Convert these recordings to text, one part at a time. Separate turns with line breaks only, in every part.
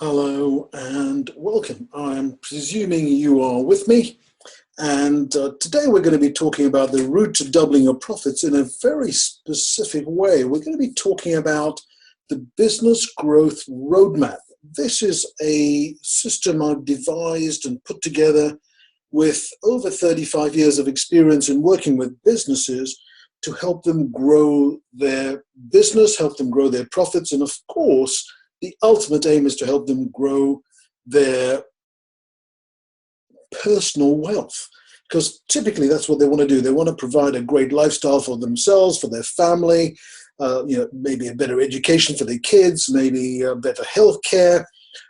Hello and welcome. I'm presuming you are with me, and today we're going to be talking about the route to doubling your profits in a very specific way. We're going to be talking about the business growth roadmap. This is a system I've devised and put together with over 35 years of experience in working with businesses to help them grow their business, help them grow their profits, and of course, the ultimate aim is to help them grow their personal wealth, because typically that's what they want to do. They want to provide a great lifestyle for themselves, for their family, maybe a better education for their kids, maybe better health care.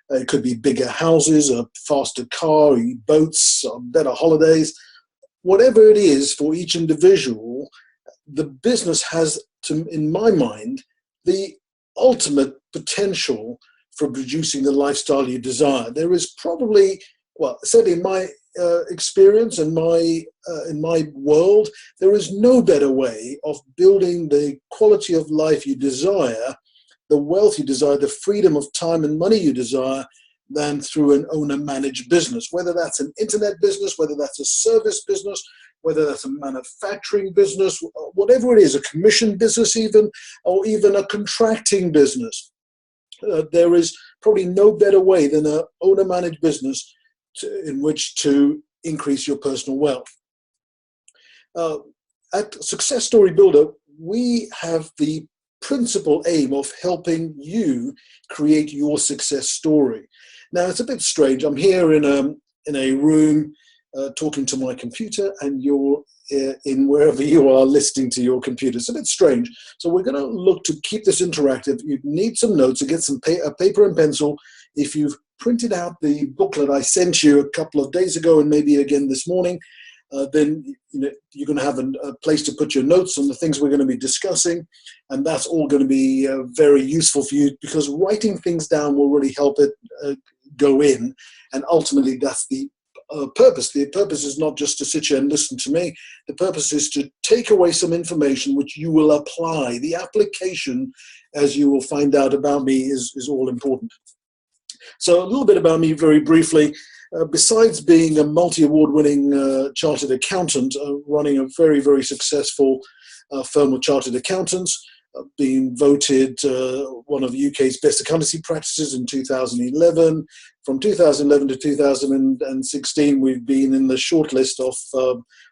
It could be bigger houses, a faster car, boats, better holidays. Whatever it is for each individual, the business has, in my mind, the ultimate potential for producing the lifestyle you desire. There is probably, well, certainly in my experience and in my world, there is no better way of building the quality of life you desire, the wealth you desire, the freedom of time and money you desire, than through an owner-managed business. Whether that's an internet business, whether that's a service business, whether that's a manufacturing business, whatever it is, a commission business even, or even a contracting business. There is probably no better way than an owner-managed business in which to increase your personal wealth. At Success Story Builder, we have the principal aim of helping you create your success story. Now, it's a bit strange. I'm here in a room talking to my computer, and you're in wherever you are listening to your computer. It's a bit strange. So we're going to look to keep this interactive. You need some notes, to get some paper and pencil. If you've printed out the booklet I sent you a couple of days ago and maybe again this morning, then you're going to have a place to put your notes on the things we're going to be discussing, and that's all going to be very useful for you, because writing things down will really help it go in, and ultimately that's the purpose. The purpose is not just to sit here and listen to me. The purpose is to take away some information which you will apply. The application, as you will find out about me, is all important. So a little bit about me very briefly. Besides being a multi-award winning chartered accountant, running a very, very successful firm of chartered accountants, being voted one of the UK's best accountancy practices in 2011. From 2011 to 2016, we've been in the shortlist of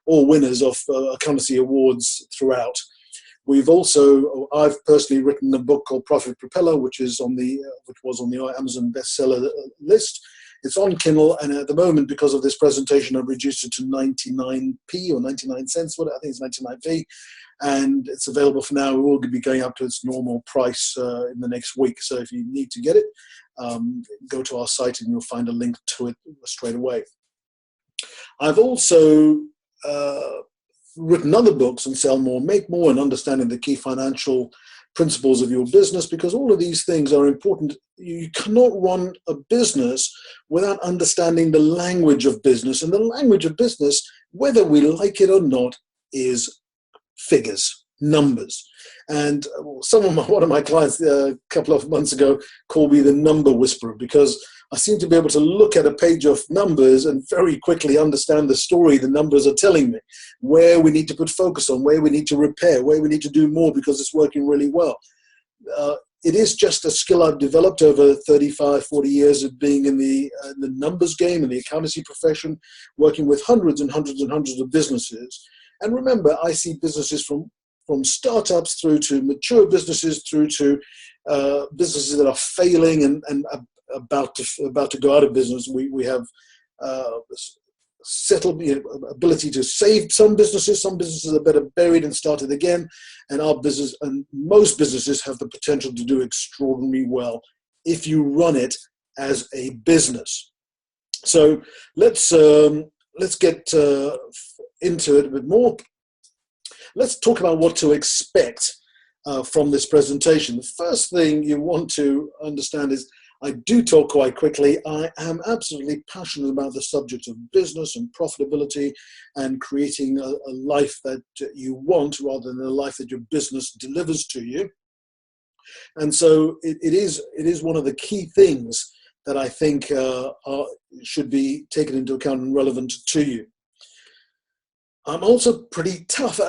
all winners of accountancy awards throughout. I've personally written a book called Profit Propeller, which was on the Amazon bestseller list. It's on Kindle, and at the moment, because of this presentation, I've reduced it to 99p or 99 cents. I think it's 99p, and it's available for now. It will be going up to its normal price in the next week. So if you need to get it, go to our site and you'll find a link to it straight away. I've also written other books on Sell More, Make More, and understanding the key financial principles of your business, because all of these things are important. You cannot run a business without understanding the language of business, and the language of business, whether we like it or not, is figures, numbers. And one of my clients a couple of months ago called me the number whisperer, because I seem to be able to look at a page of numbers and very quickly understand the story the numbers are telling me, where we need to put focus on, where we need to repair, where we need to do more because it's working really well. It is just a skill I've developed over 35, 40 years of being in the numbers game, in the accountancy profession, working with hundreds and hundreds and hundreds of businesses. And remember, I see businesses from startups through to mature businesses, through to businesses that are failing and about to go out of business. We have ability to save some businesses. Some businesses are better buried and started again, and our business and most businesses have the potential to do extraordinarily well if you run it as a business. So let's get into it a bit more. Let's talk about what to expect from this presentation. The first thing you want to understand is I do talk quite quickly. I am absolutely passionate about the subject of business and profitability and creating a life that you want rather than a life that your business delivers to you. And so it is one of the key things that I think should be taken into account and relevant to you. I'm also pretty tough.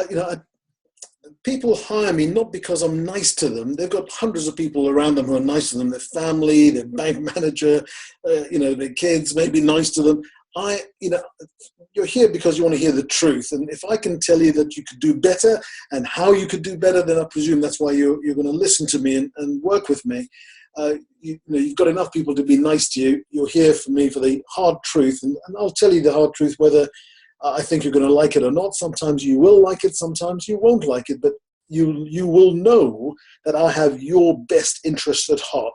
People hire me not because I'm nice to them. They've got hundreds of people around them who are nice to them. Their family, their bank manager, their kids may be nice to them. You're here because you want to hear the truth. And if I can tell you that you could do better and how you could do better, then I presume that's why you're going to listen to me and work with me. You've got enough people to be nice to you. You're here for me for the hard truth. And I'll tell you the hard truth, whether I think you're going to like it or not. Sometimes you will like it, sometimes you won't like it, but you will know that I have your best interest at heart.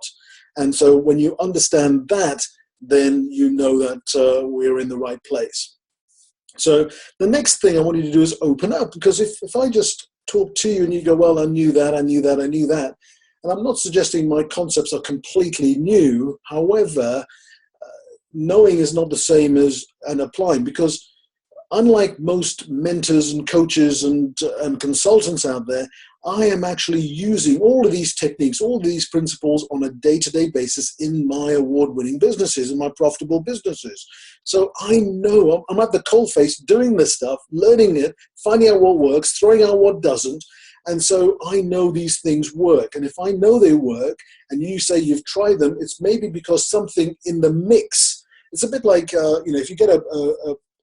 And so when you understand that, then you know that we're in the right place. So the next thing I want you to do is open up, because if I just talk to you and you go, well, I knew that, and I'm not suggesting my concepts are completely new. However, knowing is not the same as applying, because unlike most mentors and coaches and consultants out there, I am actually using all of these techniques, all of these principles on a day-to-day basis in my award-winning businesses, in my profitable businesses. So I know I'm at the coalface doing this stuff, learning it, finding out what works, throwing out what doesn't. And so I know these things work. And if I know they work and you say you've tried them, it's maybe because something in the mix. It's a bit like, if you get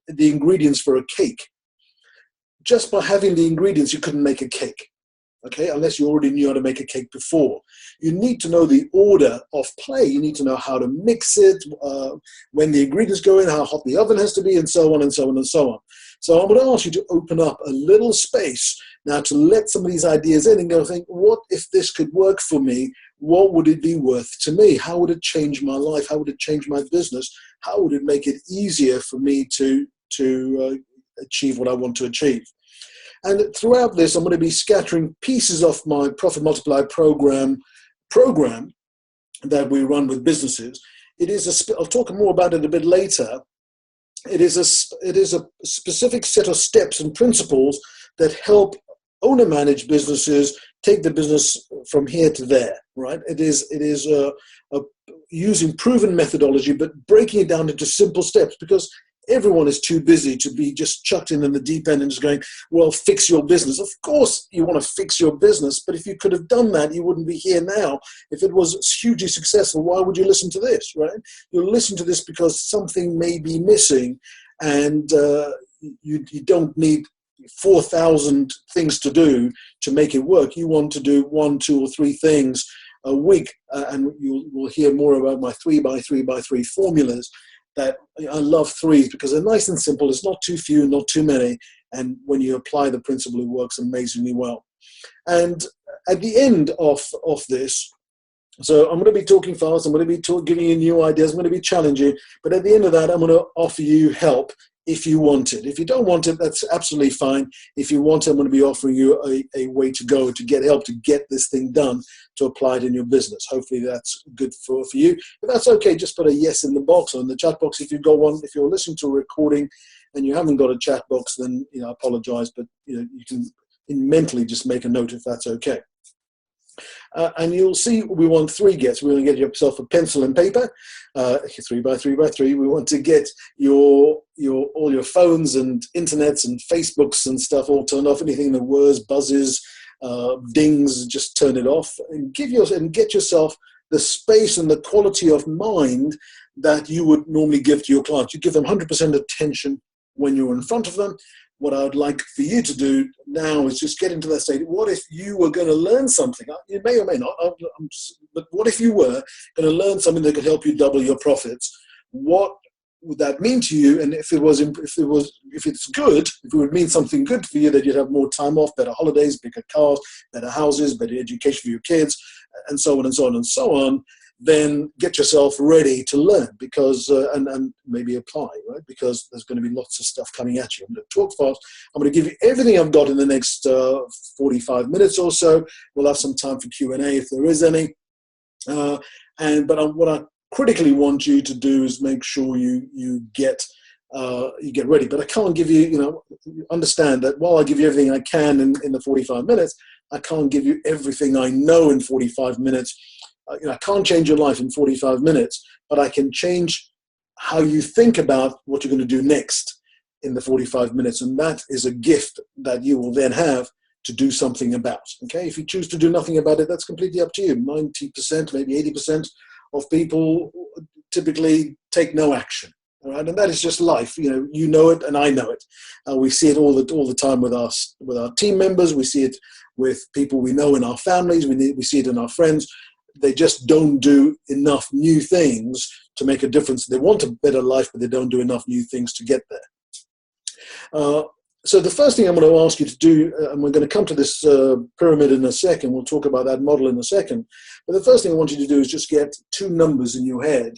the ingredients for a cake, just by having the ingredients, you couldn't make a cake. Okay, unless you already knew how to make a cake before. You need to know the order of play. You need to know how to mix it, when the ingredients go in, how hot the oven has to be, and so on and so on and so on. So I'm going to ask you to open up a little space now to let some of these ideas in and go think, what if this could work for me? What would it be worth to me? How would it change my life? How would it change my business? How would it make it easier for me to achieve what I want to achieve? And throughout this, I'm going to be scattering pieces of my Profit Multiply program that we run with businesses. I'll talk more about it a bit later. It is a specific set of steps and principles that help owner-managed businesses take the business from here to there. Right? It is using proven methodology, but breaking it down into simple steps, because everyone is too busy to be just chucked in the deep end and just going, well, fix your business. Of course you want to fix your business, but if you could have done that, you wouldn't be here now. If it was hugely successful, why would you listen to this, right? You'll listen to this because something may be missing, and you don't need 4,000 things to do to make it work. You want to do 1, 2, or 3 things a week, and we'll hear more about my 3x3x3 formulas. That I love 3s because they're nice and simple. It's not too few, not too many. And when you apply the principle, it works amazingly well. And at the end of this, so I'm going to be talking fast. I'm going to be giving you new ideas. I'm going to be challenging. But at the end of that, I'm going to offer you help if you want it. If you don't want it, that's absolutely fine. If you want it, I'm going to be offering you a way to go to get help to get this thing done, to apply it in your business. Hopefully that's good for you. If that's okay, just put a yes in the box or in the chat box if you've got one. If you're listening to a recording and you haven't got a chat box, then I apologize, but you can mentally just make a note if that's okay. And you'll see we want 3 gets. We want to get yourself a pencil and paper, 3x3x3. We want to get all your phones and internets and Facebooks and stuff all turned off. Anything that whirs, buzzes, dings, just turn it off, and get yourself the space and the quality of mind that you would normally give to your clients. You give them 100% attention when you're in front of them. What I would like for you to do now is just get into that state. What if you were going to learn something? You may or may not, but what if you were going to learn something that could help you double your profits? What would that mean to you? And if it's good, if it would mean something good for you, that you'd have more time off, better holidays, bigger cars, better houses, better education for your kids, and so on and so on and so on, then get yourself ready to learn, because and maybe apply, right? Because there's going to be lots of stuff coming at you. I'm going to talk fast. I'm going to give you everything I've got in the next 45 minutes or so. We'll have some time for Q&A if there is any. What I critically want you to do is make sure you get ready. But I can't give you, understand that while I give you everything I can in the 45 minutes, I can't give you everything I know in 45 minutes. I can't change your life in 45 minutes, but I can change how you think about what you're going to do next in the 45 minutes. And that is a gift that you will then have to do something about. Okay, if you choose to do nothing about it, that's completely up to you. 90%, maybe 80% of people typically take no action. All right, and that is just life. You know it, and I know it. We see it all the time with our team members. We see it with people we know in our families. We see it in our friends. They just don't do enough new things to make a difference. They want a better life, but they don't do enough new things to get there. So the first thing I'm going to ask you to do, and we're going to come to this pyramid in a second. We'll talk about that model in a second. But the first thing I want you to do is just get two numbers in your head.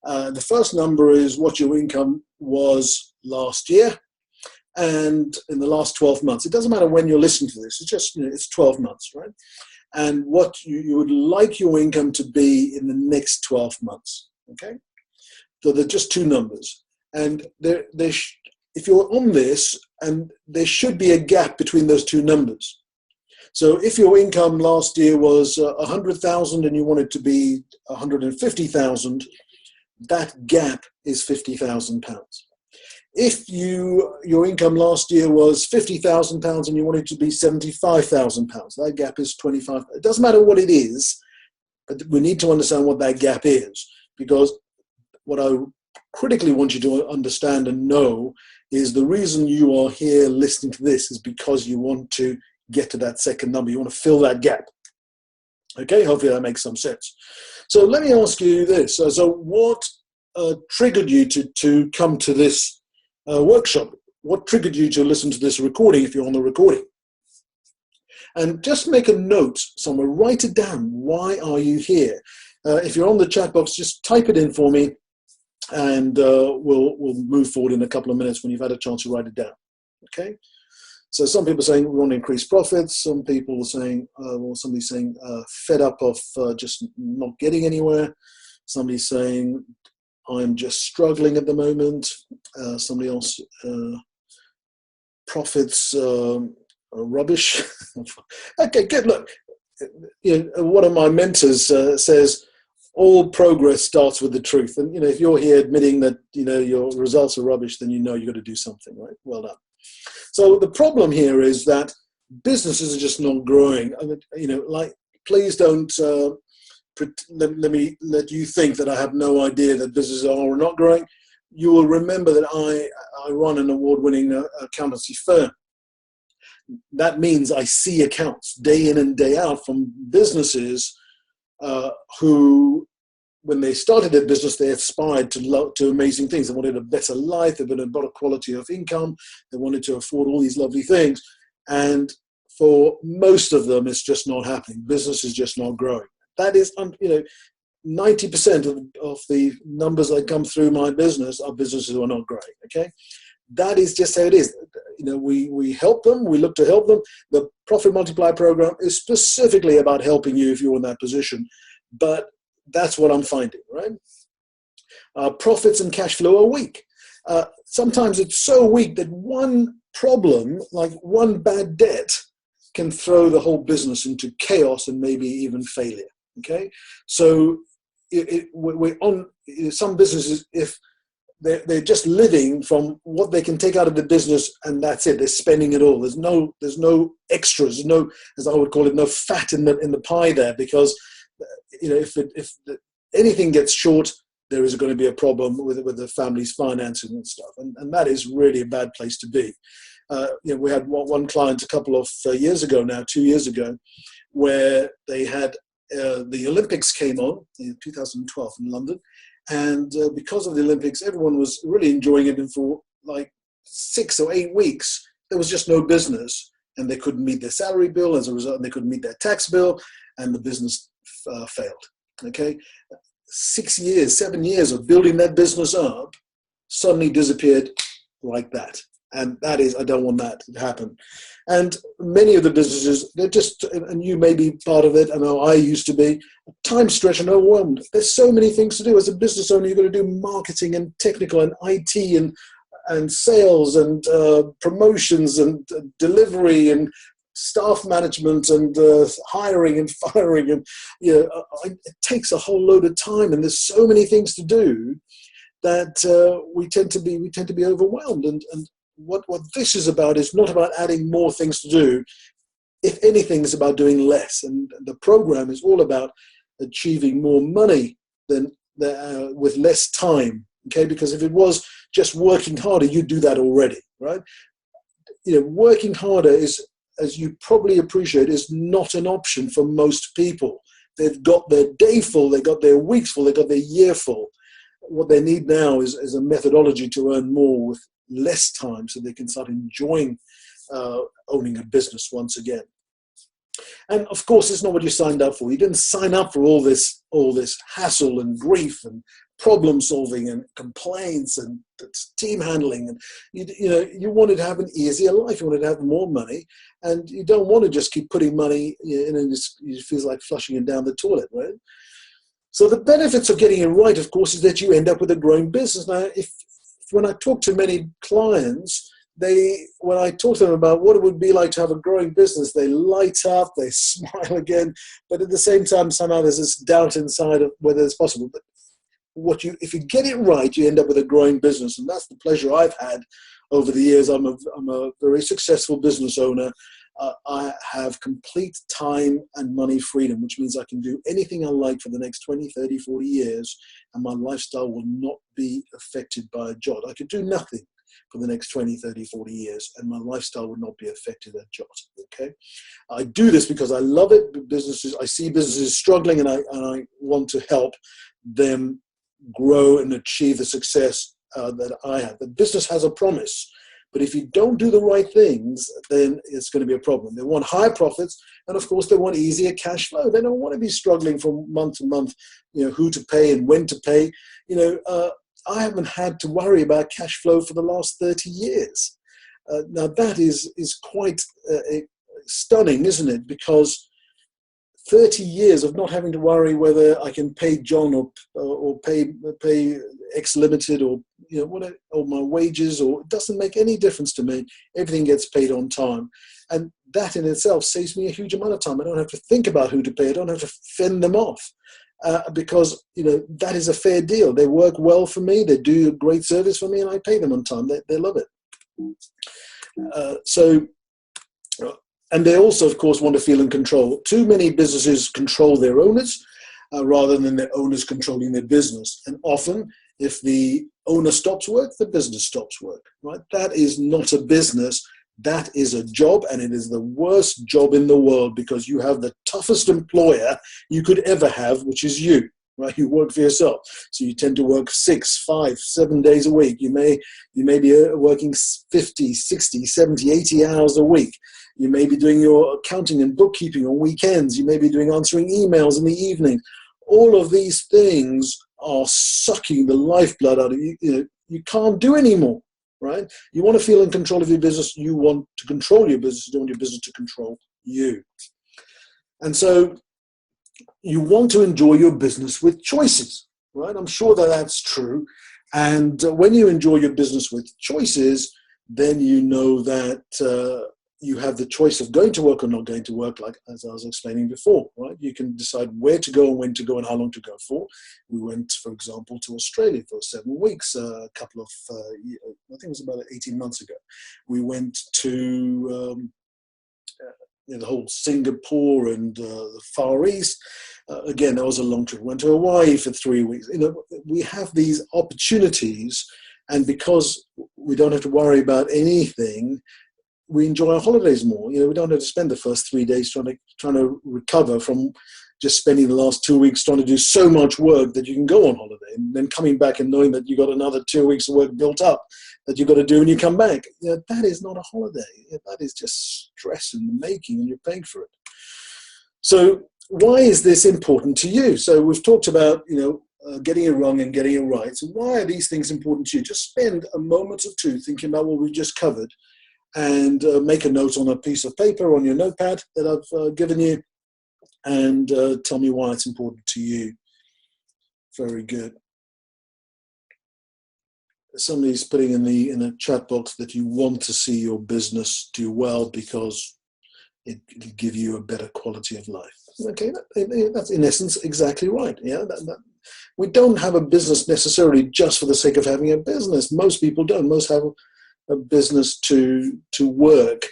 The first number is what your income was last year and in the last 12 months. It doesn't matter when you're listening to this. It's just, it's 12 months, right? And what you would like your income to be in the next 12 months, okay? So they're just two numbers. And if you're on this, and there should be a gap between those two numbers. So if your income last year was 100,000 and you want it to be 150,000, that gap is 50,000 pounds. If your income last year was 50,000 pounds and you want it to be 75,000 pounds, that gap is 25. It doesn't matter what it is, but we need to understand what that gap is, because what I critically want you to understand and know is the reason you are here listening to this is because you want to get to that second number. You want to fill that gap. Okay, hopefully that makes some sense. So let me ask you this. So what triggered you to come to this workshop? What triggered you to listen to this recording if you're on the recording? And just make a note somewhere, write it down. Why are you here? If you're on the chat box, just type it in for me, and we'll move forward in a couple of minutes when you've had a chance to write it down. Okay? So some people are saying we want to increase profits. Some people are saying, somebody's saying fed up of just not getting anywhere. Somebody's saying I'm just struggling at the moment. Somebody else, profits are rubbish. Okay, good. Look, one of my mentors says, all progress starts with the truth. And, if you're here admitting that, your results are rubbish, then you've got to do something, right? Well done. So the problem here is that businesses are just not growing. I mean, please don't let you think that I have no idea that businesses are or not growing. You will remember that I run an award-winning accountancy firm. That means I see accounts day in and day out from businesses who, when they started their business, they aspired to amazing things. They wanted a better life, they wanted a better quality of income, they wanted to afford all these lovely things. And for most of them, it's just not happening. Business is just not growing. That is, 90% of the numbers that come through my business are businesses who are not growing, okay? That is just how it is. We help them, we look to help them. The Profit Multiplier program is specifically about helping you if you're in that position. But that's what I'm finding, right? Profits and cash flow are weak. Sometimes it's so weak that one problem, like one bad debt, can throw the whole business into chaos and maybe even failure, okay? So we're on some businesses, if they're just living from what they can take out of the business, and that's it. They're spending it all. There's no extras. No, as I would call it, no fat in the pie there, because if anything gets short, there is going to be a problem with the family's finances and stuff, and that is really a bad place to be. We had one client a couple of years ago now, 2 years ago, where they had the Olympics came on in 2012 in London. And because of the Olympics, everyone was really enjoying it. And for like 6 or 8 weeks, there was just no business. And they couldn't meet their salary bill. As a result, they couldn't meet their tax bill. And the business failed. Okay? 6 years, 7 years of building that business up suddenly disappeared like that. And that is, I don't want that to happen. And many of the businesses, they're just, and you may be part of it, I know I used to be, time stretched and overwhelmed. There's so many things to do. As a business owner, you've got to do marketing and technical and IT and sales and promotions and delivery and staff management and hiring and firing, and it takes a whole load of time, and there's so many things to do that we tend to be overwhelmed. And what this is about is not about adding more things to do. If anything, it's about doing less. And the program is all about achieving more money than with less time. Okay, because if it was just working harder, you'd do that already, right? Working harder is, as you probably appreciate, is not an option for most people. They've got their day full, they've got their weeks full, they've got their year full. What they need now is a methodology to earn more with less time, so they can start enjoying owning a business once again. And of course, it's not what you signed up for. You didn't sign up for all this hassle and grief and problem solving and complaints and team handling. And you wanted to have an easier life. You wanted to have more money, and you don't want to just keep putting money in, and it feels like flushing it down the toilet, right? So the benefits of getting it right, of course, is that you end up with a growing business. Now, when I talk to many clients, when I talk to them about what it would be like to have a growing business, they light up, they smile again, but at the same time, somehow there's this doubt inside of whether it's possible. But if you get it right, you end up with a growing business, and that's the pleasure I've had over the years. I'm a very successful business owner. I have complete time and money freedom, which means I can do anything I like for the next 20, 30, 40 years, and my lifestyle will not be affected by a job. I could do nothing for the next 20, 30, 40 years, and my lifestyle would not be affected a jot. Okay, I do this because I love it. I see businesses struggling, and I want to help them grow and achieve the success that I have. The business has a promise, but if you don't do the right things, then it's going to be a problem. They want higher profits, and of course they want easier cash flow. They don't want to be struggling from month to month, who to pay and when to pay. I haven't had to worry about cash flow for the last 30 years. Now that is quite stunning, isn't it? Because 30 years of not having to worry whether I can pay John or pay X Limited or or my wages, or it doesn't make any difference to me. Everything gets paid on time, and that in itself saves me a huge amount of time. I don't have to think about who to pay. I don't have to fend them off. Because that is a fair deal. They work well for me. They do a great service for me, and I pay them on time. They love it. And they also, of course, want to feel in control. Too many businesses control their owners rather than their owners controlling their business. And often, if the owner stops work, the business stops work. Right? That is not a business. That is a job, and it is the worst job in the world, because you have the toughest employer you could ever have, which is you, right? You work for yourself. So you tend to work 6, 5, 7 days a week. You may be working 50, 60, 70, 80 hours a week. You may be doing your accounting and bookkeeping on weekends. You may be answering emails in the evening. All of these things are sucking the lifeblood out of you. You can't do anymore. Right? You want to feel in control of your business. You want to control your business. You don't want your business to control you. And so you want to enjoy your business with choices, right? I'm sure that that's true. And when you enjoy your business with choices, then you know that you have the choice of going to work or not going to work, like as I was explaining before, right? You can decide where to go and when to go and how long to go for. We went, for example, to Australia for 7 weeks, I think it was about 18 months ago. We went to the whole Singapore and the Far East. Again, that was a long trip. Went to Hawaii for 3 weeks. We have these opportunities, and because we don't have to worry about anything, we enjoy our holidays more. We don't have to spend the first 3 days trying to recover from just spending the last 2 weeks trying to do so much work that you can go on holiday, and then coming back and knowing that you got another 2 weeks of work built up that you've got to do when you come back. That is not a holiday. That is just stress in the making, and you're paying for it. So why is this important to you? So we've talked about, getting it wrong and getting it right. So why are these things important to you? Just spend a moment or two thinking about what we just covered, and make a note on a piece of paper on your notepad that I've given you, and tell me why it's important to you. Very good. Somebody's putting in a chat box that you want to see your business do well because it'll give you a better quality of life. Okay, that's in essence exactly right. Yeah, we don't have a business necessarily just for the sake of having a business. Most people don't. Most have a business to work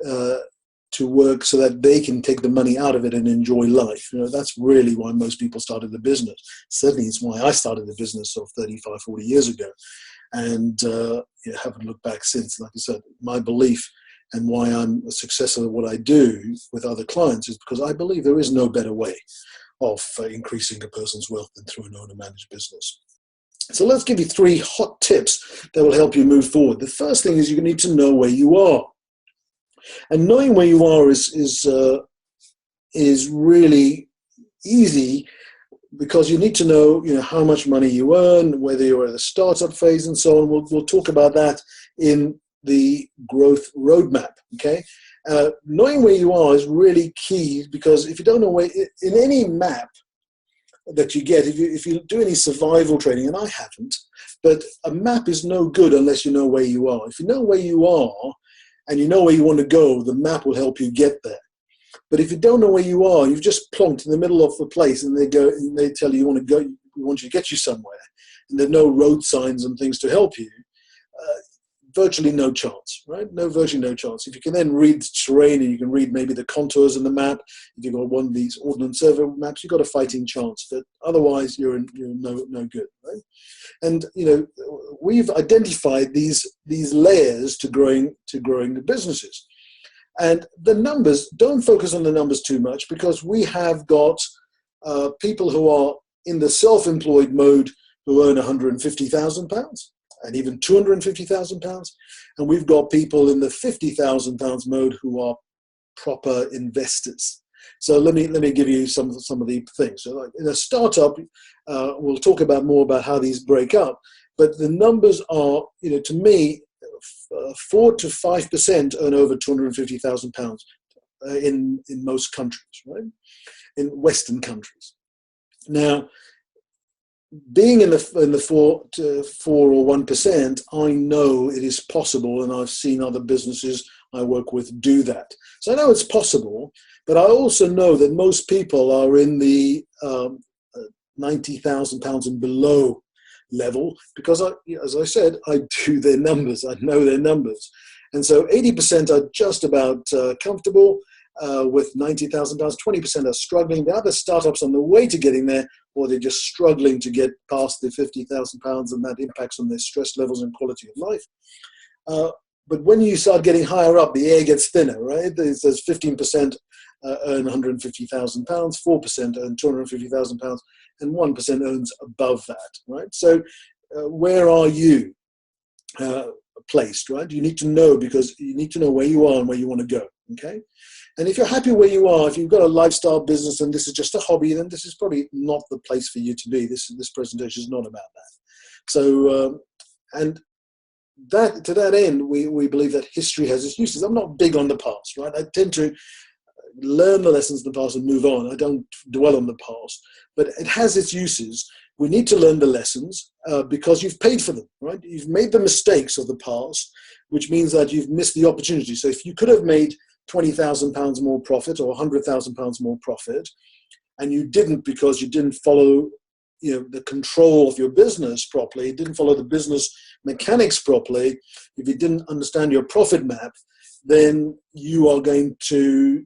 so that they can take the money out of it and enjoy life. That's really why most people started the business. Certainly, it's why I started the business of 35, 40 years ago, and haven't looked back since. Like I said, my belief and why I'm a success at what I do with other clients is because I believe there is no better way of increasing a person's wealth than through an owner-managed business. So let's give you 3 hot tips that will help you move forward. The first thing is you need to know where you are. And knowing where you are is really easy, because you need to know, how much money you earn, whether you're at the startup phase, and so on. We'll talk about that in the growth roadmap. Okay, knowing where you are is really key, because if you don't know where, in any map that you get, if you do any survival training, and I haven't, but a map is no good unless you know where you are. If you know where you are and you know where you want to go, the map will help you get there. But if you don't know where you are, you've just plonked in the middle of the place, and they tell you, we want you to get you somewhere, and there are no road signs and things to help you. Virtually no chance, right? Virtually no chance. If you can then read the terrain, and you can read maybe the contours in the map, if you've got one of these ordnance survey maps, you've got a fighting chance. But otherwise, you're no good, right? And we've identified these layers to growing the businesses. And the numbers, don't focus on the numbers too much, because we have got people who are in the self-employed mode who earn £150,000 and even £250,000. And we've got people in the £50,000 mode who are proper investors. So let me give you some of the things. So like in a startup, we'll talk about more about how these break up. But the numbers are, to me, 4 to 5% earn over £250,000 in most countries, right? In Western countries. Now, being in the 4 or 1%, I know it is possible, and I've seen other businesses I work with do that. So I know it's possible, but I also know that most people are in the £90,000 and below level, because as I said, I do their numbers. I know their numbers. And so 80% are just about comfortable with £90,000. 20% are struggling. The other startups on the way to getting there, or they're just struggling to get past the £50,000, and that impacts on their stress levels and quality of life. But when you start getting higher up, the air gets thinner, right? There's 15% earn £150,000, 4% earn £250,000, and 1% earns above that, right? So where are you placed, right? You need to know, because you need to know where you are and where you want to go, okay? And if you're happy where you are, if you've got a lifestyle business and this is just a hobby, then this is probably not the place for you to be. This presentation is not about that. So, and that, to that end, we believe that history has its uses. I'm not big on the past, right? I tend to learn the lessons of the past and move on. I don't dwell on the past, but it has its uses. We need to learn the lessons because you've paid for them, right? You've made the mistakes of the past, which means that you've missed the opportunity. So if you could have made £20,000 more profit or £100,000 more profit, and you didn't because you didn't follow the control of your business properly, didn't follow the business mechanics properly, if you didn't understand your profit map, then you are going to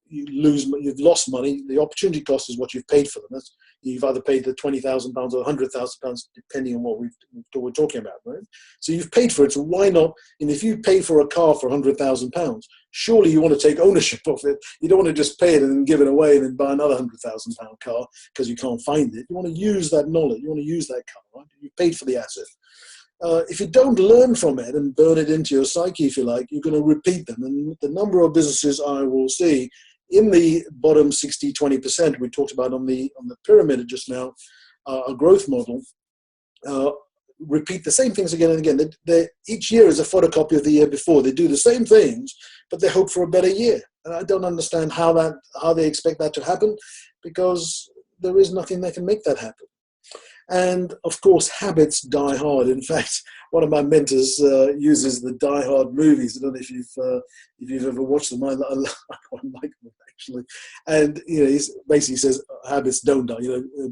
you've lost money. The opportunity cost is what you've paid for them. You've either paid the £20,000 or £100,000, depending on what we're talking about, right? So you've paid for it. So why not? And if you pay for a car for £100,000, surely you want to take ownership of it. You don't want to just pay it and then give it away and then buy another £100,000 car because you can't find it. You want to use that knowledge. You want to use that car, right? You paid for the asset. If you don't learn from it and burn it into your psyche, if you like, you're going to repeat them. And the number of businesses I will see in the bottom 60, 20% we talked about on the pyramid just now, a growth model, repeat the same things again and again. Each year is a photocopy of the year before. They do the same things, but they hope for a better year. And I don't understand how they expect that to happen, because there is nothing that can make that happen. And of course, habits die hard. In fact, one of my mentors uses the Die Hard movies. I don't know if you've ever watched them. I like them actually. And he basically says habits don't die.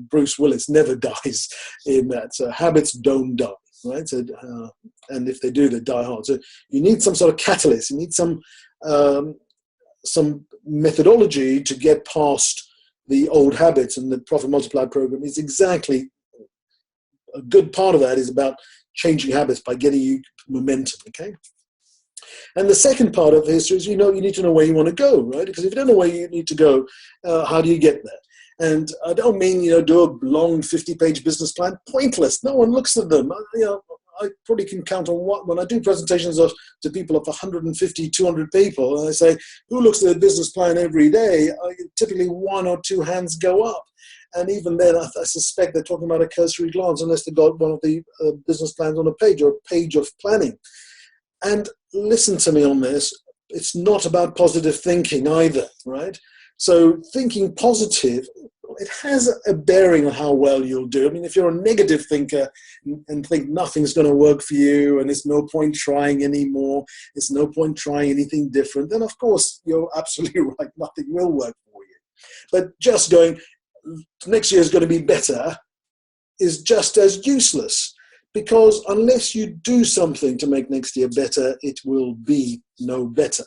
Bruce Willis never dies in that. So habits don't die, right? So and if they do, they die hard. So you need some sort of catalyst. You need some methodology to get past the old habits, and the Profit Multiplier program is exactly a good part of that. Is about changing habits by getting you momentum, okay? And the second part of this is, you need to know where you want to go, right? Because if you don't know where you need to go, how do you get there? And I don't mean, do a long 50-page business plan. Pointless. No one looks at them. I probably can count on when I do presentations to people of 150, 200 people, and I say, who looks at a business plan every day? Typically 1 or 2 hands go up. And even then, I suspect they're talking about a cursory glance, unless they've got one of the business plans on a page or a page of planning. And listen to me on this. It's not about positive thinking either, right? So thinking positive, it has a bearing on how well you'll do. I mean, if you're a negative thinker and think nothing's going to work for you and there's no point trying anymore, there's no point trying anything different, then of course you're absolutely right, nothing will work for you. But just going, next year is going to be better, is just as useless, because unless you do something to make next year better, it will be no better.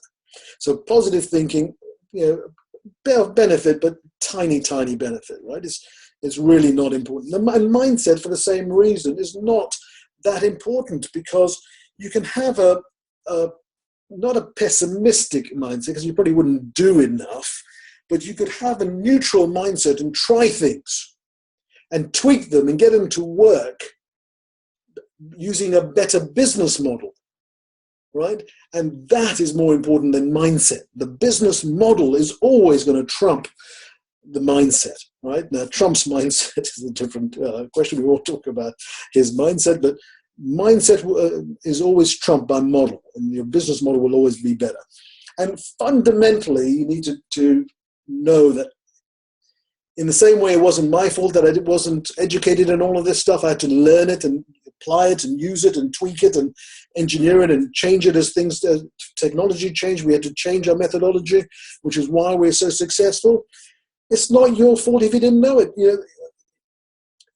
So positive thinking, benefit, but tiny benefit, right? It's really not important. And mindset, for the same reason, is not that important, because you can have not a pessimistic mindset, because you probably wouldn't do enough, but you could have a neutral mindset and try things and tweak them and get them to work using a better business model, right? And that is more important than mindset. The business model is always going to trump the mindset, right? Now, Trump's mindset is a different question. We won't talk about his mindset, but mindset is always trumped by model, and your business model will always be better. And fundamentally, you need to know that in the same way it wasn't my fault that I wasn't educated in all of this stuff. I had to learn it and apply it and use it and tweak it and engineer it and change it as technology changed. We had to change our methodology, which is why we're so successful. It's not your fault if you didn't know it.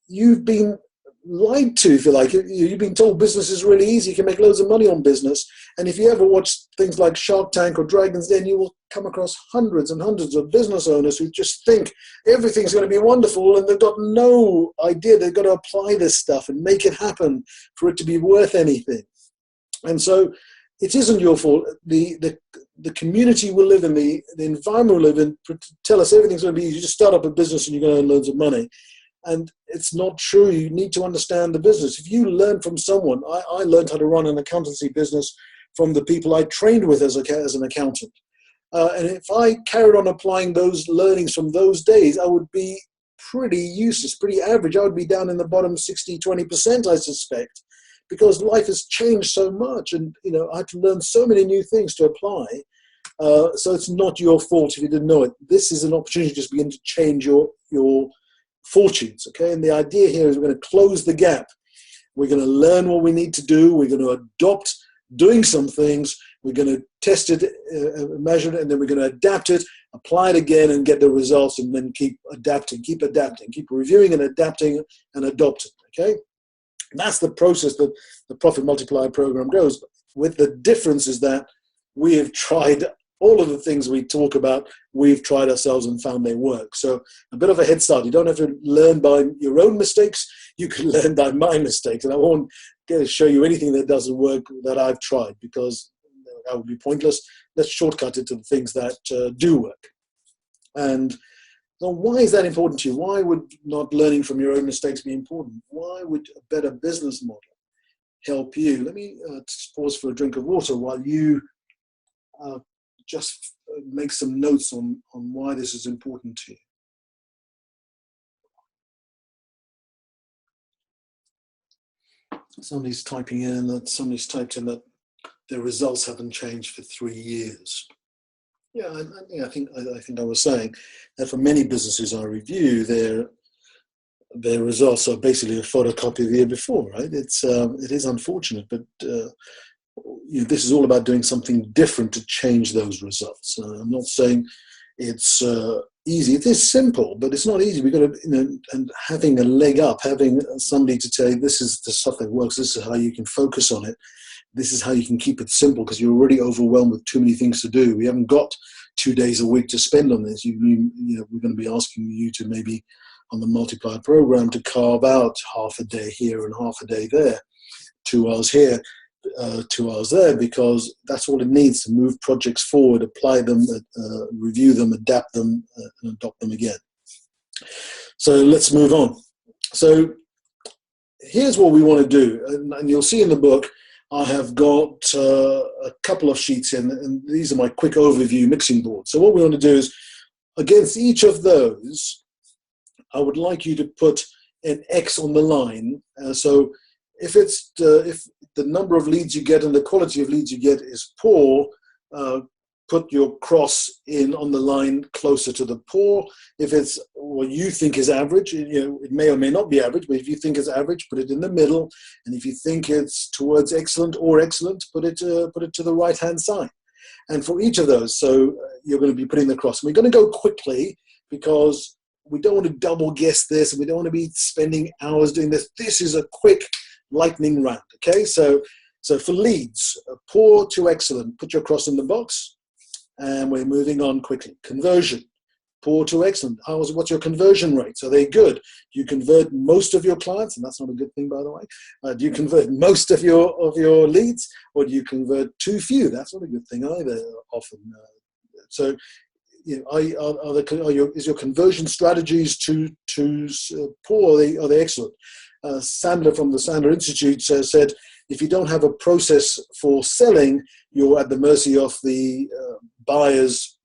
You've been lied to, if you like. You've been told business is really easy. You can make loads of money on business. And if you ever watch things like Shark Tank or Dragon's Den, you will come across hundreds and hundreds of business owners who just think everything's going to be wonderful, and they've got no idea they've got to apply this stuff and make it happen for it to be worth anything. And so it isn't your fault. The community we live in, the environment we live in, tell us everything's going to be easy. You just start up a business and you're going to earn loads of money. And it's not true. You need to understand the business. If you learn from someone, I learned how to run an accountancy business from the people I trained with as an accountant. And if I carried on applying those learnings from those days, I would be pretty useless, pretty average. I would be down in the bottom 60, 20%, I suspect, because life has changed so much. And, I had to learn so many new things to apply. So it's not your fault if you didn't know it. This is an opportunity to just begin to change your fortunes, okay? And the idea here is we're going to close the gap. We're going to learn what we need to do. We're going to adopt doing some things. We're going to test it, measure it, and then we're going to adapt it, apply it again, and get the results, and then keep adapting, keep reviewing and adapting and adopting, okay? And that's the process that the Profit Multiplier program goes. With the difference is that we have tried all of the things we talk about, we've tried ourselves and found they work. So a bit of a head start. You don't have to learn by your own mistakes. You can learn by my mistakes. And I won't show you anything that doesn't work that I've tried, because that would be pointless. Let's shortcut it to the things that do work. And so why is that important to you? Why would not learning from your own mistakes be important? Why would a better business model help you? Let me just pause for a drink of water while you just make some notes on why this is important to you. Somebody's typing in that somebody's typed in that their results haven't changed for 3 years. Yeah, I think I was saying that for many businesses I review, their results are basically a photocopy of the year before, right? It is unfortunate, but this is all about doing something different to change those results. I'm not saying it's easy. It is simple, but it's not easy. We've got to, and having a leg up, having somebody to tell you this is the stuff that works, this is how you can focus on it, this is how you can keep it simple, because you're already overwhelmed with too many things to do. We haven't got 2 days a week to spend on this. We're going to be asking you to maybe on the multiplier program to carve out half a day here and half a day there, 2 hours here, 2 hours there, because that's all it needs to move projects forward, apply them, review them, adapt them, and adopt them again. So let's move on. So here's what we want to do, and you'll see in the book I have got a couple of sheets in, and these are my quick overview mixing boards. So what we want to do is, against each of those, I would like you to put an X on the line. So if the number of leads you get and the quality of leads you get is poor, put your cross in on the line closer to the poor. If it's what you think is average, it may or may not be average, but if you think it's average, put it in the middle. And if you think it's towards excellent or excellent, put it to the right-hand side. And for each of those, so you're going to be putting the cross. We're going to go quickly because we don't want to double guess this, and we don't want to be spending hours doing this. This is a quick lightning round, okay? So for leads, poor to excellent, put your cross in the box, and we're moving on quickly. Conversion, poor to excellent. What's your conversion rates? Are they good? Do you convert most of your clients? And that's not a good thing, by the way. Do you convert most of your leads, or do you convert too few? That's not a good thing either, often. Is your conversion strategies too poor? Are they excellent? Sandler from the Sandler Institute said, if you don't have a process for selling, you're at the mercy of the buyer's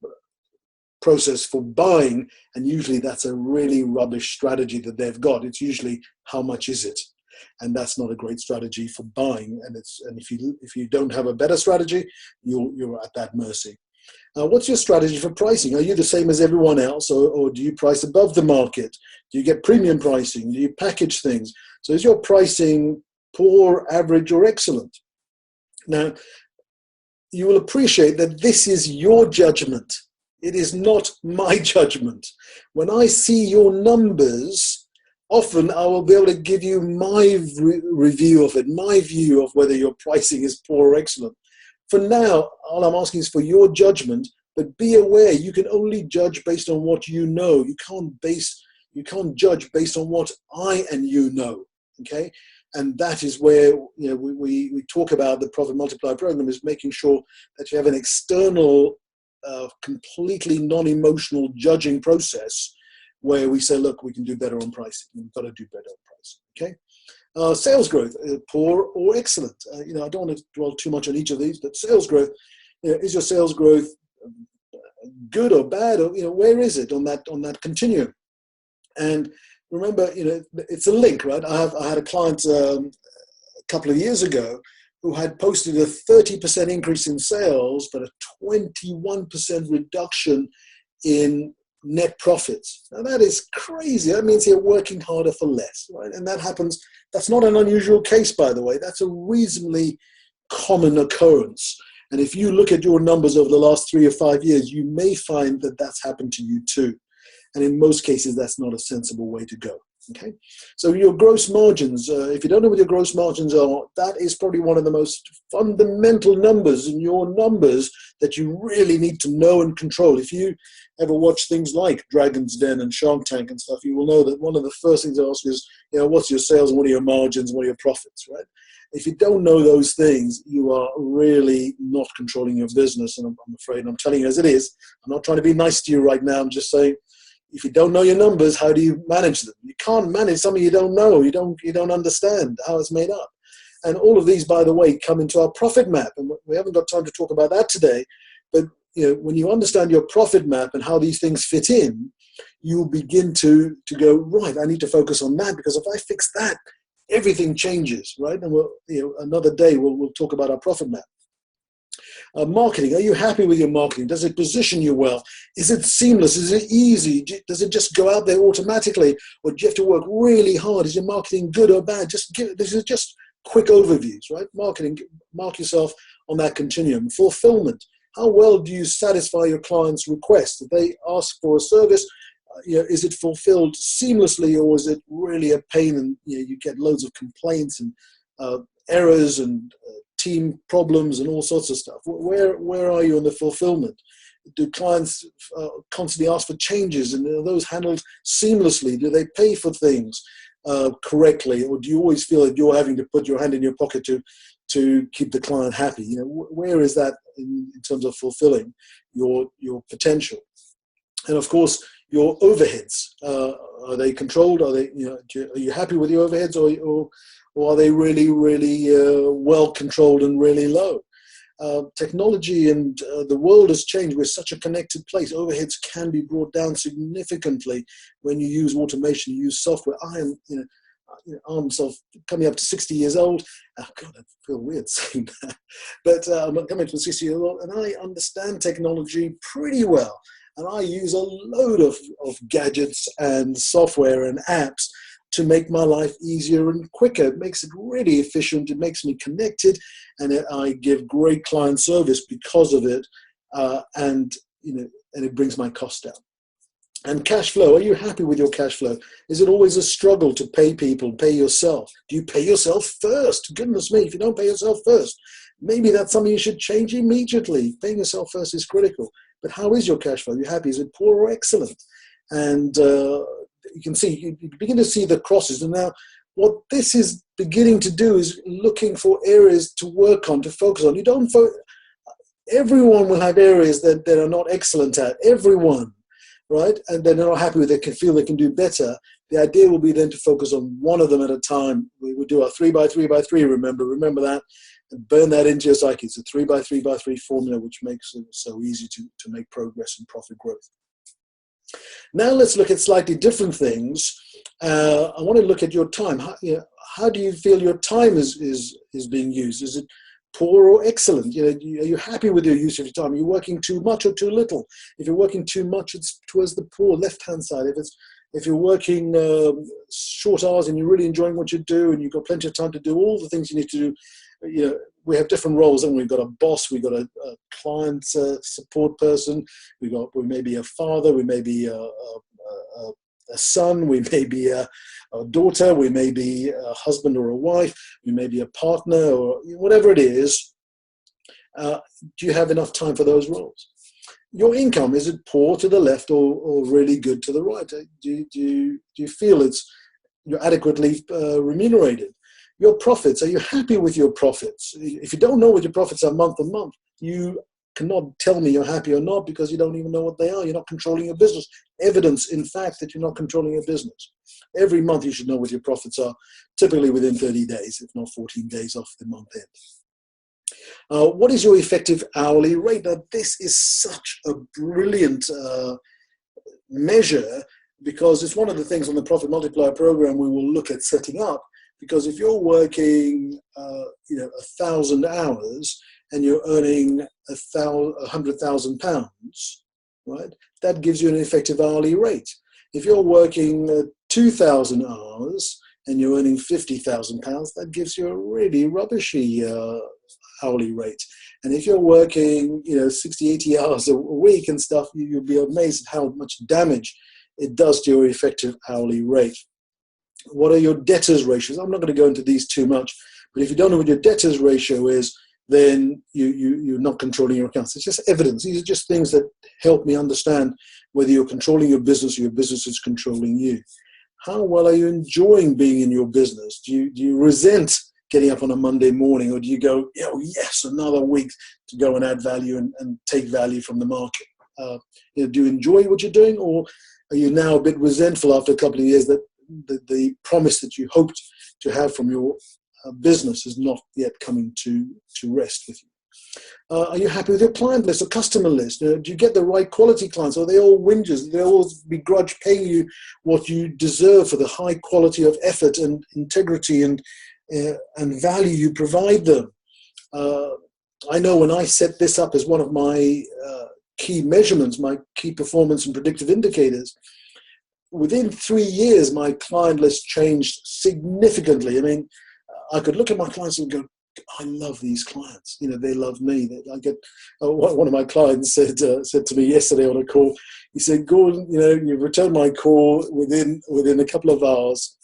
process for buying, and usually that's a really rubbish strategy that they've got. It's usually how much is it, and that's not a great strategy for buying. And if you don't have a better strategy, you're at that mercy. What's your strategy for pricing? Are you the same as everyone else, or do you price above the market? Do you get premium pricing? Do you package things? So is your pricing poor, average, or excellent? Now, you will appreciate that this is your judgment. It is not my judgment. When I see your numbers, often I will be able to give you my review of it, my view of whether your pricing is poor or excellent. For now, all I'm asking is for your judgment, but be aware you can only judge based on what you know. You can't judge based on what I and you know, okay? And that is where we talk about the Profit Multiplier program, is making sure that you have an external, completely non-emotional judging process where we say, look, we can do better on pricing. We've got to do better on pricing, okay? Sales growth, poor or excellent. I don't want to dwell too much on each of these, but sales growth, is your sales growth good or bad, or where is it on that continuum? And remember, it's a link, right? I had a client a couple of years ago who had posted a 30% increase in sales, but a 21% reduction in net profits. Now that is crazy. That means you're working harder for less, right? And that happens. That's not an unusual case, by the way. That's a reasonably common occurrence. And if you look at your numbers over the last 3 or 5 years, you may find that that's happened to you too. And in most cases, that's not a sensible way to go. Okay, so your gross margins, if you don't know what your gross margins are, that is probably one of the most fundamental numbers in your numbers that you really need to know and control. If you ever watch things like Dragon's Den and Shark Tank and stuff, you will know that one of the first things they ask is, what's your sales and what are your margins, what are your profits, right? If you don't know those things, you are really not controlling your business, and I'm afraid I'm telling you as it is. I'm not trying to be nice to you right now. I'm just saying, if you don't know your numbers, how do you manage them? You can't manage something you don't know. You don't understand how it's made up. And all of these, by the way, come into our profit map. And we haven't got time to talk about that today. But when you understand your profit map and how these things fit in, you begin to go, right, I need to focus on that, because if I fix that, everything changes, right? And another day we'll talk about our profit map. Marketing, are you happy with your marketing? Does it position you well? Is it seamless? Is it easy? Does it just go out there automatically? Or do you have to work really hard? Is your marketing good or bad? This is just quick overviews, right? Marketing, mark yourself on that continuum. Fulfillment, how well do you satisfy your clients' requests? If they ask for a service, is it fulfilled seamlessly, or is it really a pain and you get loads of complaints and errors and team problems and all sorts of stuff? Where are you on the fulfillment? Do clients constantly ask for changes, and are those handled seamlessly? Do they pay for things correctly, or do you always feel that you're having to put your hand in your pocket to keep the client happy? Where is that in terms of fulfilling your potential? And of course, your overheads, are they controlled? Are they, are you happy with your overheads, or are they really, really well controlled and really low? Technology and the world has changed. We're such a connected place. Overheads can be brought down significantly when you use automation, you use software. I'm coming up to 60 years old. Oh God, I feel weird saying that. But I'm coming to 60 years old, and I understand technology pretty well. And I use a load of gadgets and software and apps to make my life easier and quicker. It makes it really efficient. It makes me connected, and I give great client service because of it. And it brings my costs down. And cash flow, are you happy with your cash flow? Is it always a struggle to pay people, pay yourself? Do you pay yourself first? Goodness me, if you don't pay yourself first, maybe that's something you should change immediately. Paying yourself first is critical. But how is your cash flow? Are you happy? Is it poor or excellent? And you can see, you begin to see the crosses. And now what this is beginning to do is looking for areas to work on, to focus on. Everyone will have areas that they are not excellent at. Everyone. Right? And then they're not happy with it, can feel they can do better. The idea will be then to focus on one of them at a time. We would do our 3x3x3, remember that, and burn that into your psyche. It's a 3x3x3 formula, which makes it so easy to make progress and profit growth. Now let's look at slightly different things. I want to look at your time. How do you feel your time is being used? Is it poor or excellent? Are you happy with your use of your time? Are you working too much or too little? If you're working too much, it's towards the poor left-hand side. If you're working short hours and you're really enjoying what you do and you've got plenty of time to do all the things you need to do, we have different roles, and we've got a boss, we've got a client support person, we may be a father, we may be a son, we may be a daughter, we may be a husband or a wife, we may be a partner, or whatever it is. Do you have enough time for those roles? Your income, is it poor to the left or really good to the right? Do you feel you're adequately remunerated? Your profits, are you happy with your profits? If you don't know what your profits are month on month, you cannot tell me you're happy or not, because you don't even know what they are. You're not controlling your business. Evidence, in fact, that you're not controlling your business. Every month you should know what your profits are, typically within 30 days, if not 14 days off the month end. What is your effective hourly rate? Now, this is such a brilliant measure, because it's one of the things on the Profit Multiplier program we will look at setting up. Because if you're working 1,000 hours and you're earning £100,000, right, that gives you an effective hourly rate. If you're working 2,000 hours and you're earning £50,000, that gives you a really rubbishy hourly rate. And if you're working 60, 80 hours a week and stuff, you'll be amazed at how much damage it does to your effective hourly rate. What are your debtors ratios? I'm not going to go into these too much, but if you don't know what your debtors ratio is, then you're not controlling your accounts. It's just evidence. These are just things that help me understand whether you're controlling your business or your business is controlling you. How well are you enjoying being in your business? Do you resent getting up on a Monday morning, or do you go, yes, another week to go and add value and take value from the market? Do you enjoy what you're doing, or are you now a bit resentful after a couple of years that the promise that you hoped to have from your business is not yet coming to rest with you? Are you happy with your client list or customer list? Do you get the right quality clients? Are they all whingers? Do they all begrudge paying you what you deserve for the high quality of effort and integrity and value you provide them? I know when I set this up as one of my key measurements, my key performance and predictive indicators, within 3 years, my client list changed significantly. I mean, I could look at my clients and go, I love these clients. You know, they love me. I get one of my clients said to me yesterday on a call. He said, "Gordon, you know, you returned my call within a couple of hours,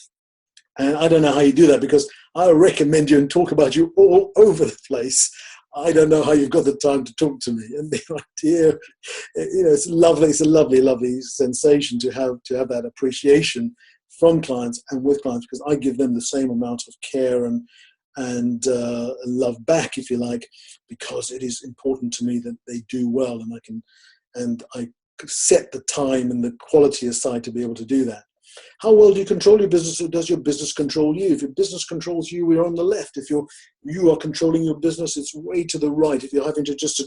and I don't know how you do that because I recommend you and talk about you all over the place. I don't know how you've got the time to talk to me." And the idea, you know, it's lovely. It's a lovely, lovely sensation to have that appreciation from clients and with clients, because I give them the same amount of care and love back, if you like, because it is important to me that they do well, and I set the time and the quality aside to be able to do that. How well do you control your business, or does your business control you? If your business controls you, we're on the left. If you are controlling your business, it's way to the right. If you're having to just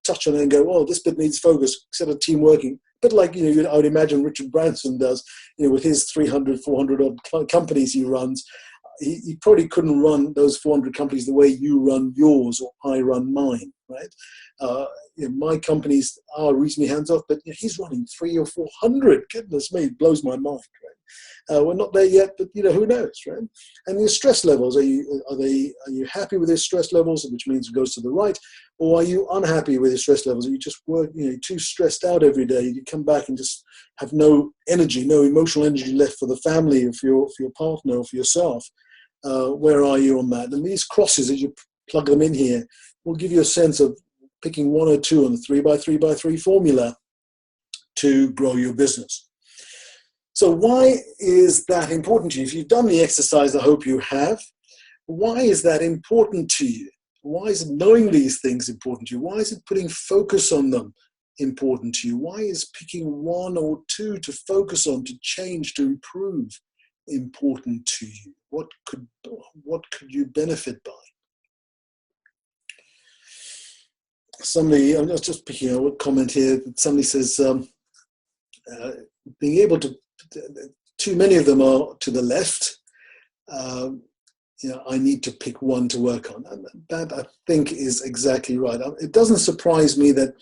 touch on it and go, oh, this bit needs focus, instead of team working. But like, you know, I would imagine Richard Branson does, you know, with his 300, 400 odd companies he runs. He probably couldn't run those 400 companies the way you run yours or I run mine, right? You know, my companies are reasonably hands-off, but you know, he's running 300 or 400. Goodness me, it blows my mind, right? We're not there yet, but you know, who knows, right? And your stress levels, are you happy with your stress levels, which means it goes to the right, or are you unhappy with your stress levels? Are you just too stressed out every day? You come back and just have no energy, no emotional energy left for the family, or for your partner, or for yourself. Where are you on that? And these crosses, as you plug them in here, will give you a sense of picking one or two on the 3x3x3 formula to grow your business. So why is that important to you? If you've done the exercise, I hope you have. Why is that important to you? Why is knowing these things important to you? Why is it putting focus on them important to you? Why is picking one or two to focus on, to change, to improve important to you? What could you benefit by? Somebody, I'm just picking up a comment here. Somebody says, being able to, too many of them are to the left. You know, I need to pick one to work on. And that, I think, is exactly right. It doesn't surprise me that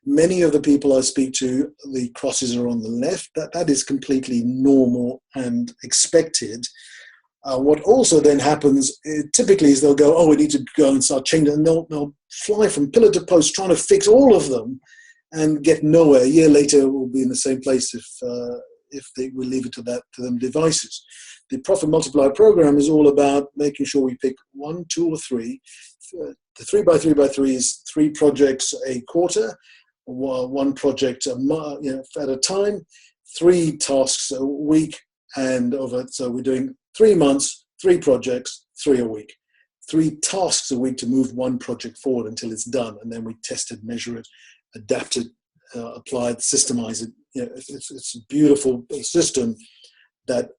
many of the people I speak to, the crosses are on the left. That is completely normal and expected. What also then happens, typically, is they'll go, oh, we need to go and start changing, and they'll fly from pillar to post trying to fix all of them and get nowhere. A year later, we'll be in the same place if we leave it to them devices. The Profit Multiplier program is all about making sure we pick 1, 2, or 3. The 3x3x3 is 3 projects a quarter, 1 project at a time, 3 tasks a week, and so we're doing 3 months, 3 projects, 3 a week. 3 tasks a week to move 1 project forward until it's done, and then we test it, measure it, adapt it, apply it, systemize it. You know, it's a beautiful system that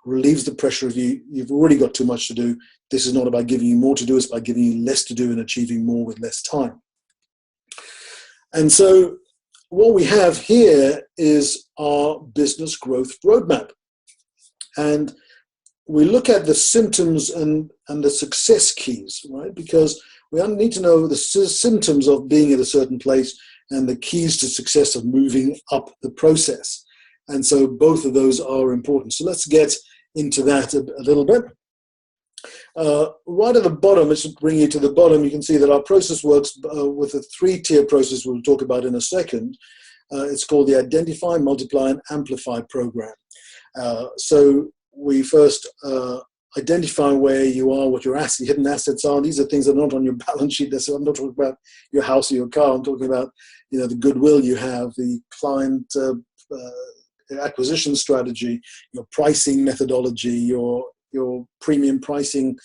relieves the pressure of you've already got too much to do. This is not about giving you more to do, it's about giving you less to do and achieving more with less time. And so what we have here is our business growth roadmap. And we look at the symptoms and the success keys, right? Because we need to know the symptoms of being at a certain place and the keys to success of moving up the process. And so both of those are important. So let's get into that a little bit. Right at the bottom, let's bring you to the bottom. You can see that our process works with a 3-tier process we'll talk about in a second. It's called the Identify, Multiply, and Amplify program. So we first identify where you are, what your hidden assets are. These are things that are not on your balance sheet. I'm not talking about your house or your car. I'm talking about the goodwill you have, the client acquisition strategy, your pricing methodology, your premium pricing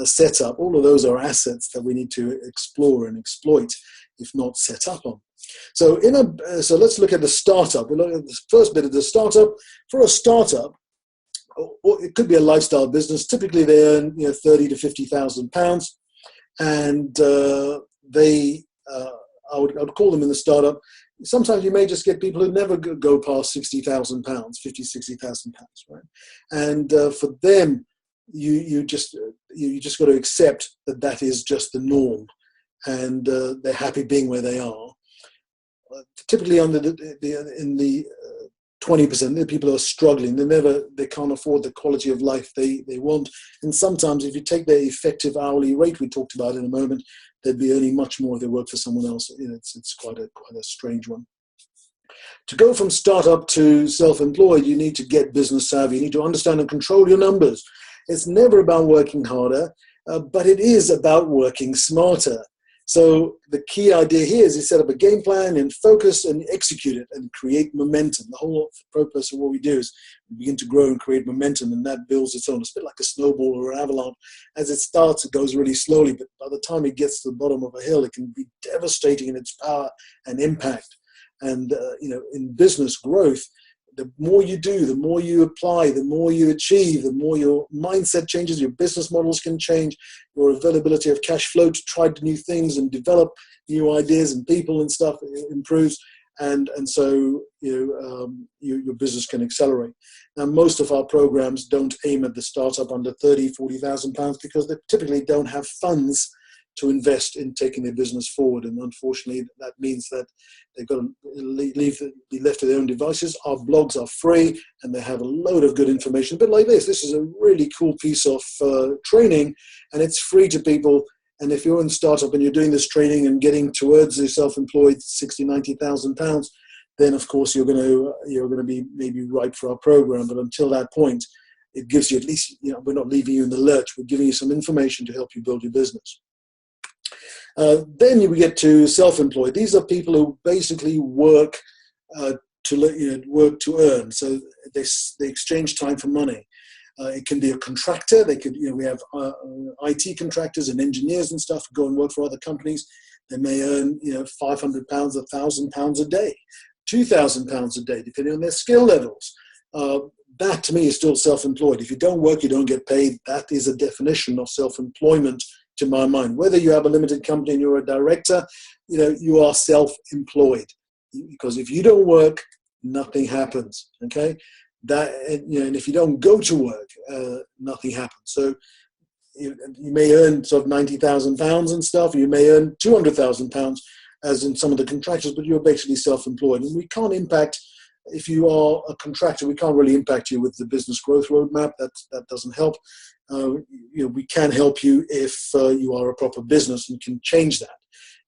setup. All of those are assets that we need to explore and exploit, if not set up on. So so let's look at the startup. We'll look at the first bit of the startup. For a startup, or it could be a lifestyle business. Typically, they earn £30,000 to £50,000, and I would call them in the startup. Sometimes you may just get people who never go past £60,000, £60,000, right? And for them, you just got to accept that is just the norm. and they're happy being where they are. Typically under in the 20%, the people who are struggling, they can't afford the quality of life they want. And sometimes if you take their effective hourly rate we talked about in a moment, they'd be earning much more if they work for someone else. It's quite a strange one. To go from startup to self-employed, you need to get business savvy. You need to understand and control your numbers. It's never about working harder, but it is about working smarter. So the key idea here is you set up a game plan and focus and execute it and create momentum. The whole purpose of what we do is we begin to grow and create momentum, and that builds its own. It's a bit like a snowball or an avalanche. As it starts, it goes really slowly, but by the time it gets to the bottom of a hill, it can be devastating in its power and impact. And in business growth, the more you do, the more you apply, the more you achieve, the more your mindset changes, your business models can change, your availability of cash flow to try new things and develop new ideas and people and stuff improves. And so your business can accelerate. Now, most of our programs don't aim at the startup under 30, 40,000 pounds because they typically don't have funds to invest in taking their business forward. And unfortunately, that means that they've got to be left to their own devices. Our blogs are free and they have a load of good information. A bit like this. This is a really cool piece of training, and it's free to people. And if you're in startup and you're doing this training and getting towards the self-employed 60, 90,000 pounds, then of course you're going to be maybe right for our program. But until that point, it gives you at least, we're not leaving you in the lurch. We're giving you some information to help you build your business. Then we get to self-employed. These are people who basically work to earn. So they exchange time for money. It can be a contractor. We have IT contractors and engineers and stuff who go and work for other companies. They may earn £500, £1,000 a day, £2,000 a day, depending on their skill levels. That to me is still self-employed. If you don't work, you don't get paid. That is a definition of self-employment to my mind. Whether you have a limited company and you're a director, you are self-employed, because if you don't work, nothing happens. Okay, and if you don't go to work, nothing happens. So you may earn sort of £90,000 and stuff. You may earn £200,000 as in some of the contractors, but you're basically self-employed, and we can't impact. If you are a contractor, we can't really impact you with the business growth roadmap. That doesn't help. We can help you if you are a proper business and can change that.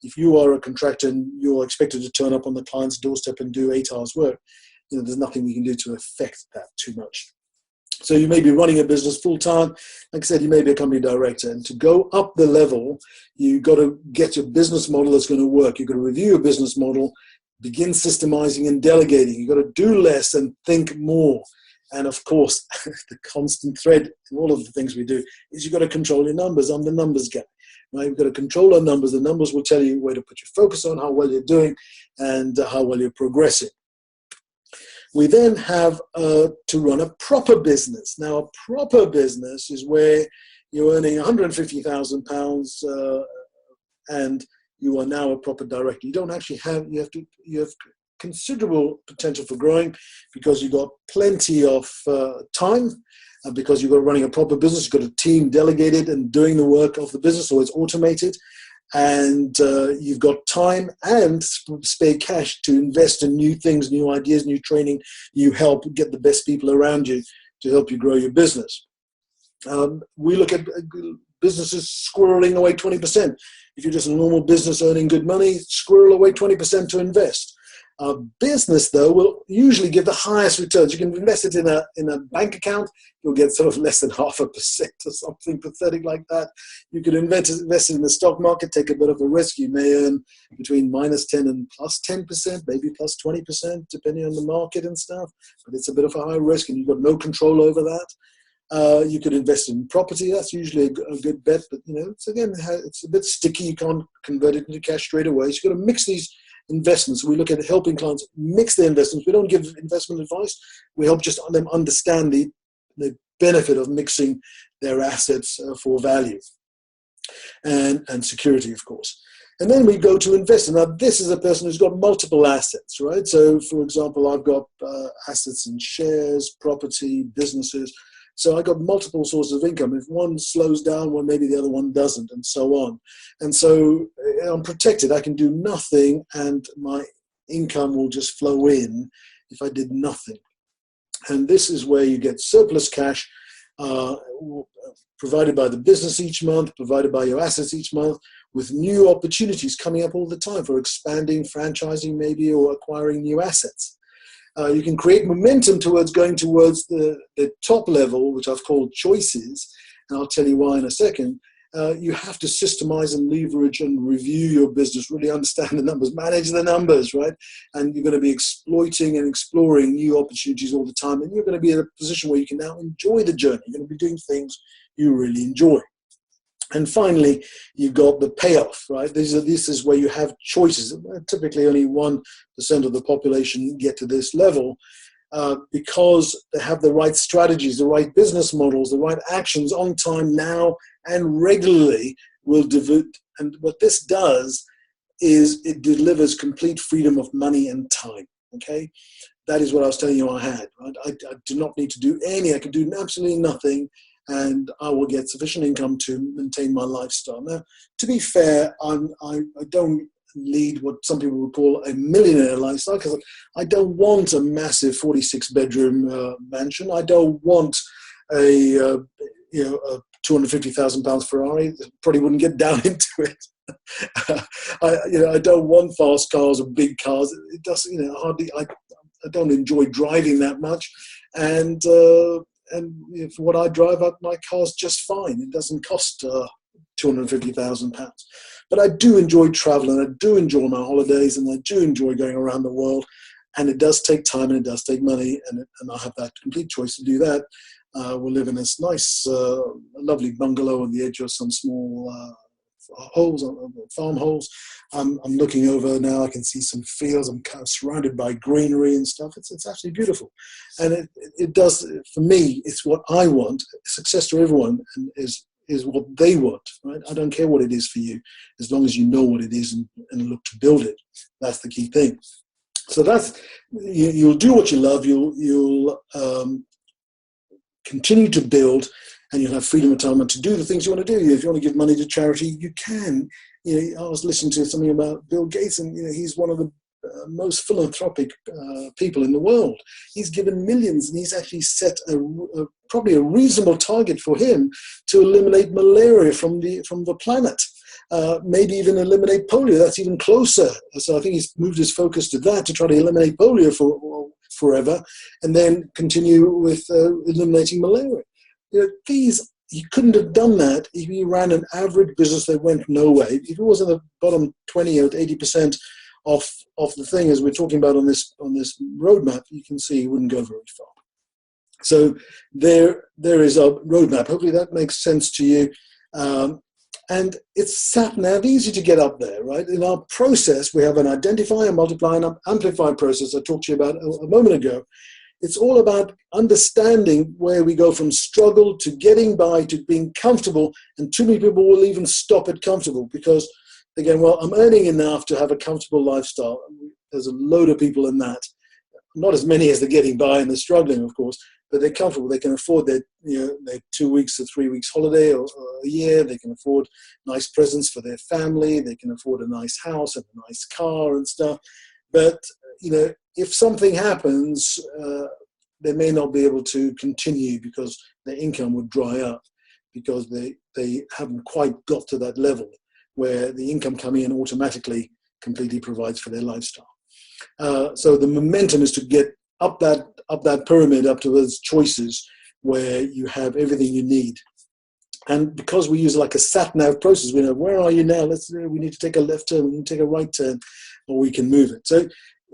If you are a contractor and you're expected to turn up on the client's doorstep and do 8 hours work, there's nothing we can do to affect that too much. So you may be running a business full time. Like I said, you may be a company director, and to go up the level, you've got to get your business model that's going to work. You've got to review your business model, begin systemizing and delegating. You've got to do less and think more. And of course, the constant thread in all of the things we do is you've got to control your numbers. I'm the numbers guy. Right? You've got to control our numbers. The numbers will tell you where to put your focus on, how well you're doing, and how well you're progressing. We then have to run a proper business. Now, a proper business is where you're earning £150,000 and you are now a proper director. You don't actually have, you have considerable potential for growing because you've got plenty of time, because you've got running a proper business. You've got a team delegated and doing the work of the business, so it's automated. And you've got time and spare cash to invest in new things, new ideas, new training, new help, get the best people around you to help you grow your business. We look at businesses squirreling away 20%. If you're just a normal business earning good money, squirrel away 20% to invest. Business, though, will usually give the highest returns. You can invest it in a bank account. You'll get sort of less than 0.5% or something pathetic like that. You could invest it in the stock market, take a bit of a risk. You may earn between -10 and +10%, maybe +20%, depending on the market and stuff. But it's a bit of a high risk, and you've got no control over that. You could invest in property. That's usually a good bet, but it's a bit sticky. You can't convert it into cash straight away. So you've got to mix these investments. We look at helping clients mix their investments. We don't give investment advice. We help just them understand the benefit of mixing their assets for value and security, of course. And then we go to investing. Now, this is a person who's got multiple assets, right? So, for example, I've got assets in shares, property, businesses. So I got multiple sources of income. If one slows down, well, maybe the other one doesn't, and so on. And so I'm protected. I can do nothing, and my income will just flow in if I did nothing. And this is where you get surplus cash provided by the business each month, provided by your assets each month, with new opportunities coming up all the time for expanding, franchising maybe, or acquiring new assets. You can create momentum towards going towards the top level, which I've called choices, and I'll tell you why in a second. You have to systemize and leverage and review your business, really understand the numbers, manage the numbers, right? And you're going to be exploiting and exploring new opportunities all the time. And you're going to be in a position where you can now enjoy the journey. You're going to be doing things you really enjoy. And finally, you've got the payoff, right? This is where you have choices. Typically, only 1% of the population get to this level. Because they have the right strategies, the right business models, the right actions on time now and regularly will devote. And what this does is it delivers complete freedom of money and time, okay? That is what I was telling you I had, right? I do not need to do I can do absolutely nothing, and I will get sufficient income to maintain my lifestyle. Now, to be fair, I don't lead what some people would call a millionaire lifestyle, because I don't want a massive 46-bedroom mansion. I don't want a £250,000 Ferrari. Probably wouldn't get down into it. I don't want fast cars or big cars. It doesn't, hardly. I don't enjoy driving that much, and for what I drive, my car's just fine. It doesn't cost £250,000. But I do enjoy traveling, I do enjoy my holidays, and I do enjoy going around the world. And it does take time and it does take money, and I have that complete choice to do that. We live in this nice, lovely bungalow on the edge of some small farm holes. I'm looking over now, I can see some fields, I'm kind of surrounded by greenery and stuff. It's actually beautiful. And it does, for me, it's what I want. Success to everyone is what they want, right? I don't care what it is for you, as long as you know what it is and look to build it. That's the key thing. So that's, you'll do what you love, you'll continue to build, and you'll have freedom of time and to do the things you want to do. If you want to give money to charity, you can. I was listening to something about Bill Gates, and he's one of the most philanthropic people in the world. He's given millions, and he's actually set probably a reasonable target for him to eliminate malaria from the planet. Maybe even eliminate polio. That's even closer. So I think he's moved his focus to that, to try to eliminate polio forever, and then continue with eliminating malaria. He couldn't have done that if he ran an average business that went nowhere. If he was in the bottom 20 or 80% of the thing, as we're talking about on this roadmap, you can see he wouldn't go very far. So there is a roadmap. Hopefully that makes sense to you. And it's sat nav easy to get up there, right? In our process, we have an identify, a multiply, and amplify process I talked to you about a moment ago. It's all about understanding where we go from struggle to getting by to being comfortable. And too many people will even stop at comfortable because they're going, well, I'm earning enough to have a comfortable lifestyle. There's a load of people in that. Not as many as they're getting by, and they're struggling, of course, but they're comfortable. They can afford their 2 weeks or 3 weeks holiday or a year. They can afford nice presents for their family. They can afford a nice house and a nice car and stuff. But, if something happens, they may not be able to continue because their income would dry up because they haven't quite got to that level where the income coming in automatically completely provides for their lifestyle. So the momentum is to get up that pyramid, up to those choices where you have everything you need. And because we use like a sat-nav process, we know, where are you now? We need to take a left turn, we need to take a right turn, or we can move it. So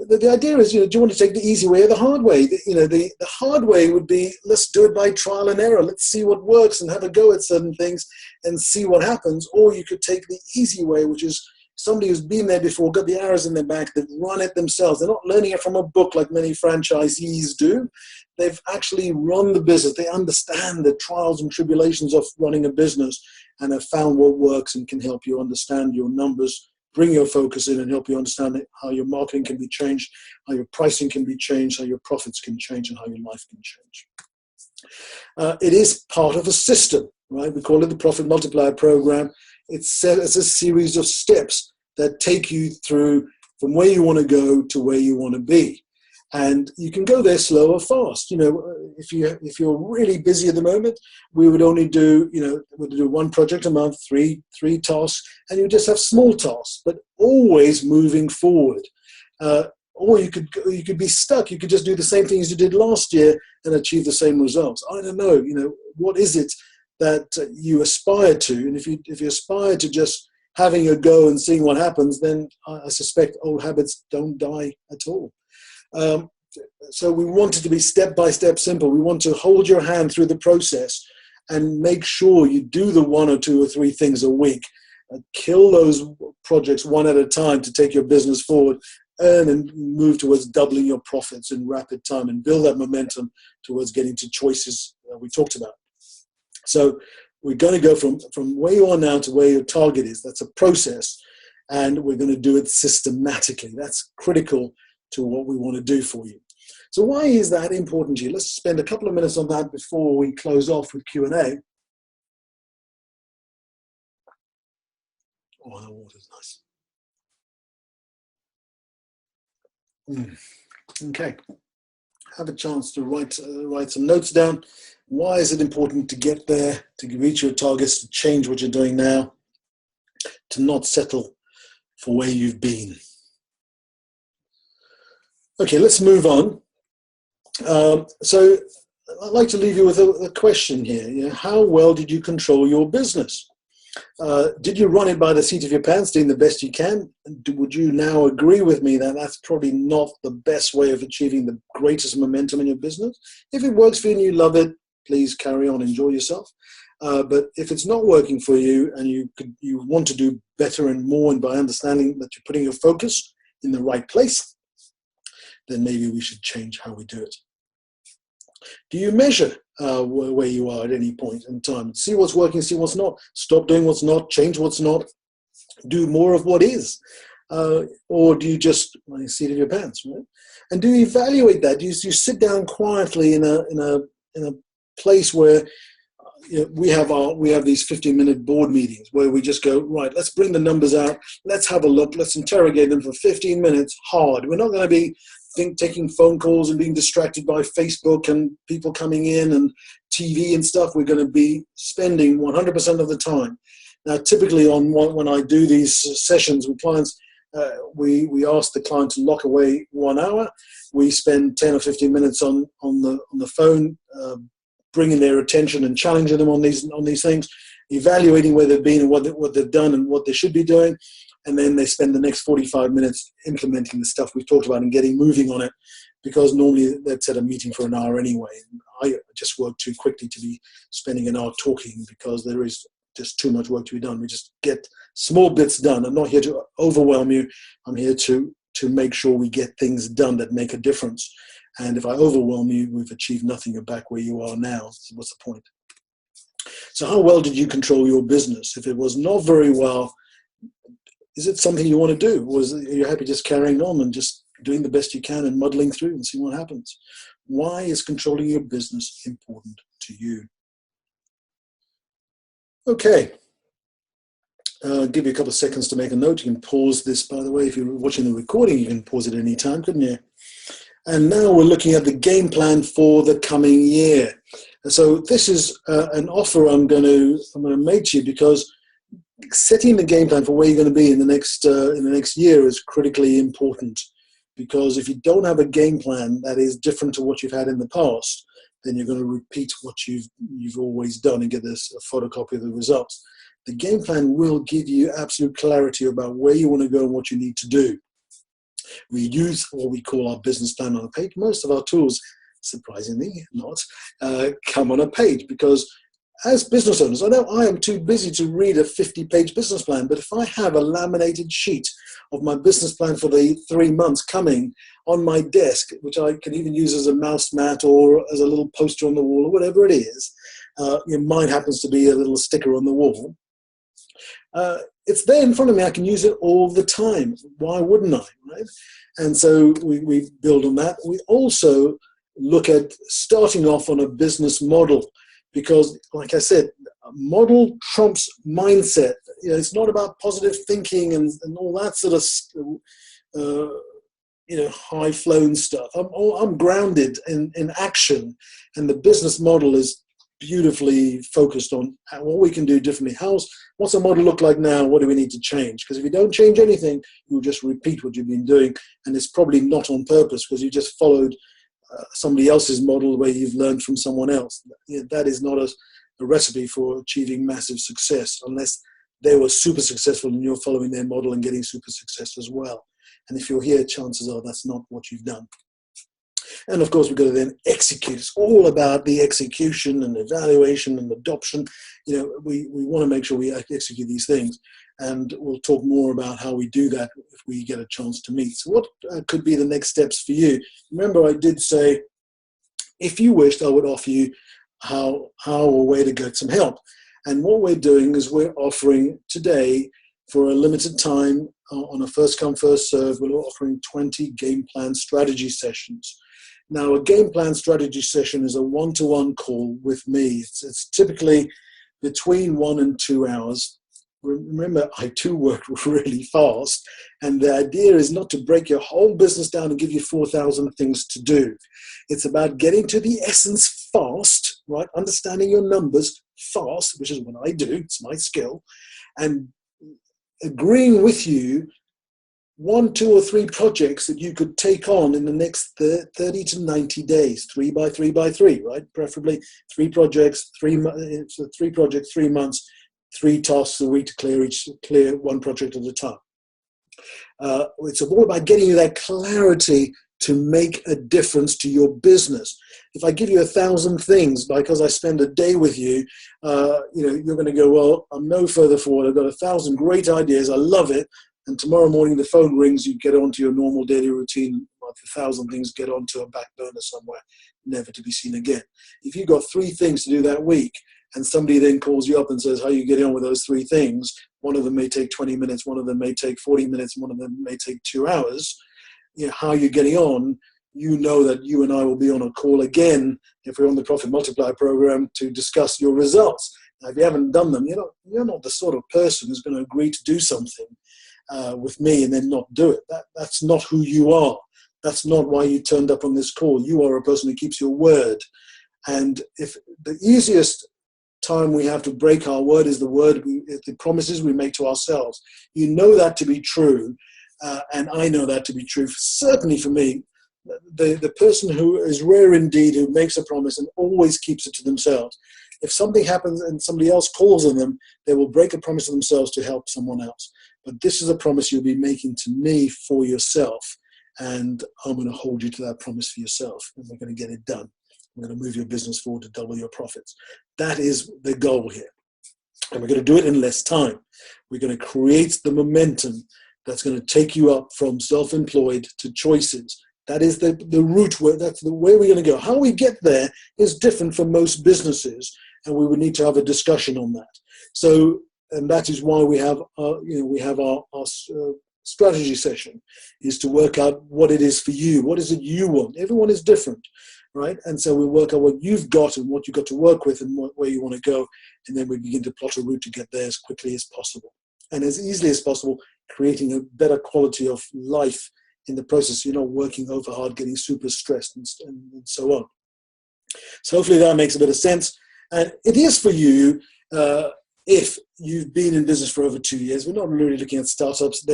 the idea is, do you want to take the easy way or the hard way? The hard way would be, let's do it by trial and error. Let's see what works and have a go at certain things and see what happens. Or you could take the easy way, which is somebody who's been there before, got the arrows in their back, they've run it themselves. They're not learning it from a book like many franchisees do. They've actually run the business. They understand the trials and tribulations of running a business and have found what works and can help you understand your numbers, bring your focus in and help you understand how your marketing can be changed, how your pricing can be changed, how your profits can change, and how your life can change. It is part of a system, right? We call it the Profit Multiplier Program. It's a series of steps that take you through from where you want to go to where you want to be. And you can go there slow or fast. You know, if you're really busy at the moment, we would only do, we'd do one project a month, three tasks, and you just have small tasks, but always moving forward. Or you could be stuck. You could just do the same things you did last year and achieve the same results. I don't know. What is it that you aspire to? And if you aspire to just having a go and seeing what happens, then I suspect old habits don't die at all. So we want it to be step by step simple. We want to hold your hand through the process and make sure you do the 1 or 2 or 3 things a week. Kill those projects one at a time to take your business forward. Earn and move towards doubling your profits in rapid time and build that momentum towards getting to choices we talked about. So we're going to go from where you are now to where your target is. That's a process, and we're going to do it systematically. That's critical to what we want to do for you. So why is that important to you? Let's spend a couple of minutes on that before we close off with Q&A. Oh, that water's nice. Okay, have a chance to write some notes down. Why is it important to get there, to reach your targets, to change what you're doing now, to not settle for where you've been? Okay, let's move on. So I'd like to leave you with a question here. How well did you control your business? Did you run it by the seat of your pants, doing the best you can? Would you now agree with me that that's probably not the best way of achieving the greatest momentum in your business? If it works for you and you love it, please carry on, enjoy yourself. But if it's not working for you and you want to do better and more, and by understanding that you're putting your focus in the right place, then maybe we should change how we do it. Do you measure where you are at any point in time? See what's working, see what's not. Stop doing what's not, change what's not. Do more of what is. Or do you just seat of your pants, right? And do you evaluate that? Do you sit down quietly in a place where we have these 15-minute board meetings where we just go, right, let's bring the numbers out, let's have a look, let's interrogate them for 15 minutes hard. We're not going to be taking phone calls and being distracted by Facebook and people coming in and TV and stuff. We're going to be spending 100% of the time. Now, typically when I do these sessions with clients, we ask the client to lock away 1 hour. We spend 10 or 15 minutes on the phone, bringing their attention and challenging them on these things, evaluating where they've been and what they've done and what they should be doing. And then they spend the next 45 minutes implementing the stuff we've talked about and getting moving on it, because normally they'd set a meeting for an hour anyway. I just work too quickly to be spending an hour talking, because there is just too much work to be done. We just get small bits done. I'm not here to overwhelm you. I'm here to make sure we get things done that make a difference. And if I overwhelm you, we've achieved nothing. You're back where you are now. So what's the point? So how well did you control your business? If it was not very well, is it something you want to do? Or are you happy just carrying on and just doing the best you can and muddling through and seeing what happens? Why is controlling your business important to you? Okay. I'll give you a couple of seconds to make a note. You can pause this, by the way. If you're watching the recording, you can pause it any time, couldn't you? And now we're looking at the game plan for the coming year. So this is an offer I'm going to make to you, because setting the game plan for where you're going to be in the next year is critically important. Because if you don't have a game plan that is different to what you've had in the past, then you're going to repeat what you've always done and get a photocopy of the results. The game plan will give you absolute clarity about where you want to go and what you need to do. We use what we call our business plan on a page. Most of our tools, surprisingly not, come on a page, because as business owners, I know I am too busy to read a 50-page business plan, but if I have a laminated sheet of my business plan for the 3 months coming on my desk, which I can even use as a mouse mat or as a little poster on the wall or whatever it is, mine happens to be a little sticker on the wall, it's there in front of me. I can use it all the time. Why wouldn't I, right? And so we build on that. We also look at starting off on a business model, because, like I said, model trumps mindset. You know, it's not about positive thinking and all that sort of high-flown stuff. I'm grounded in action, and the business model is beautifully focused on what we can do differently. What's the model look like now? What do we need to change? Because if you don't change anything, you'll just repeat what you've been doing, and it's probably not on purpose because you just followed somebody else's model where you've learned from someone else. That is not a recipe for achieving massive success, unless they were super successful and you're following their model and getting super success as well. And if you're here, chances are that's not what you've done. And of course, we've got to then execute. It's all about the execution and evaluation and adoption. You know, we want to make sure we execute these things. And we'll talk more about how we do that if we get a chance to meet. So what could be the next steps for you? Remember, I did say, if you wished, I would offer you how or where to get some help. And what we're doing is we're offering today, for a limited time, on a first-come, first-serve, we're offering 20 game plan strategy sessions. Now, a game plan strategy session is a one-to-one call with me. It's typically between 1 and 2 hours. Remember, I do work really fast, and the idea is not to break your whole business down and give you 4,000 things to do. It's about getting to the essence fast, right? Understanding your numbers fast, which is what I do. It's my skill. And agreeing with you 1, 2, or 3 projects that you could take on in the next 30 to 90 days, 3 by 3 by 3, right? Preferably 3 projects, 3 projects, 3 months, 3 tasks a week to clear 1 project at a time. It's all about getting you that clarity to make a difference to your business. If I give you 1,000 things because I spend a day with you, you're going to go, well, I'm no further forward. I've got 1,000 great ideas. I love it. And tomorrow morning the phone rings, you get onto your normal daily routine, like 1,000 things get onto a back burner somewhere, never to be seen again. If you've got 3 things to do that week, and somebody then calls you up and says, how are you getting on with those 3 things? One of them may take 20 minutes, one of them may take 40 minutes, and one of them may take 2 hours. You know, how you're getting on, you know that you and I will be on a call again if we're on the Profit Multiplier program to discuss your results. Now, if you haven't done them, you're not the sort of person who's going to agree to do something with me and then not do it. That's not who you are. That's not why you turned up on this call. You are a person who keeps your word. And if the easiest time we have to break our word is the promises we make to ourselves. You know that to be true, and I know that to be true. Certainly for me, the person who is rare indeed, who makes a promise and always keeps it to themselves. If something happens and somebody else calls on them, they will break a promise to themselves to help someone else. But this is a promise you'll be making to me for yourself, and I'm going to hold you to that promise for yourself, and we're going to get it done. We're going to move your business forward to double your profits. That is the goal here. And we're going to do it in less time. We're going to create the momentum that's going to take you up from self-employed to choices. That is the route, that's the way we're going to go. How we get there is different from most businesses, and we would need to have a discussion on that. So, and that is why we have our strategy session, is to work out what it is for you. What is it you want? Everyone is different, right? And so we work out what you've got and what you've got to work with and where you want to go, and then we begin to plot a route to get there as quickly as possible and as easily as possible, creating a better quality of life in the process. You're not working over hard, getting super stressed and so on. So hopefully that makes a bit of sense. And it is for you if you've been in business for over 2 years. We're not really looking at startups.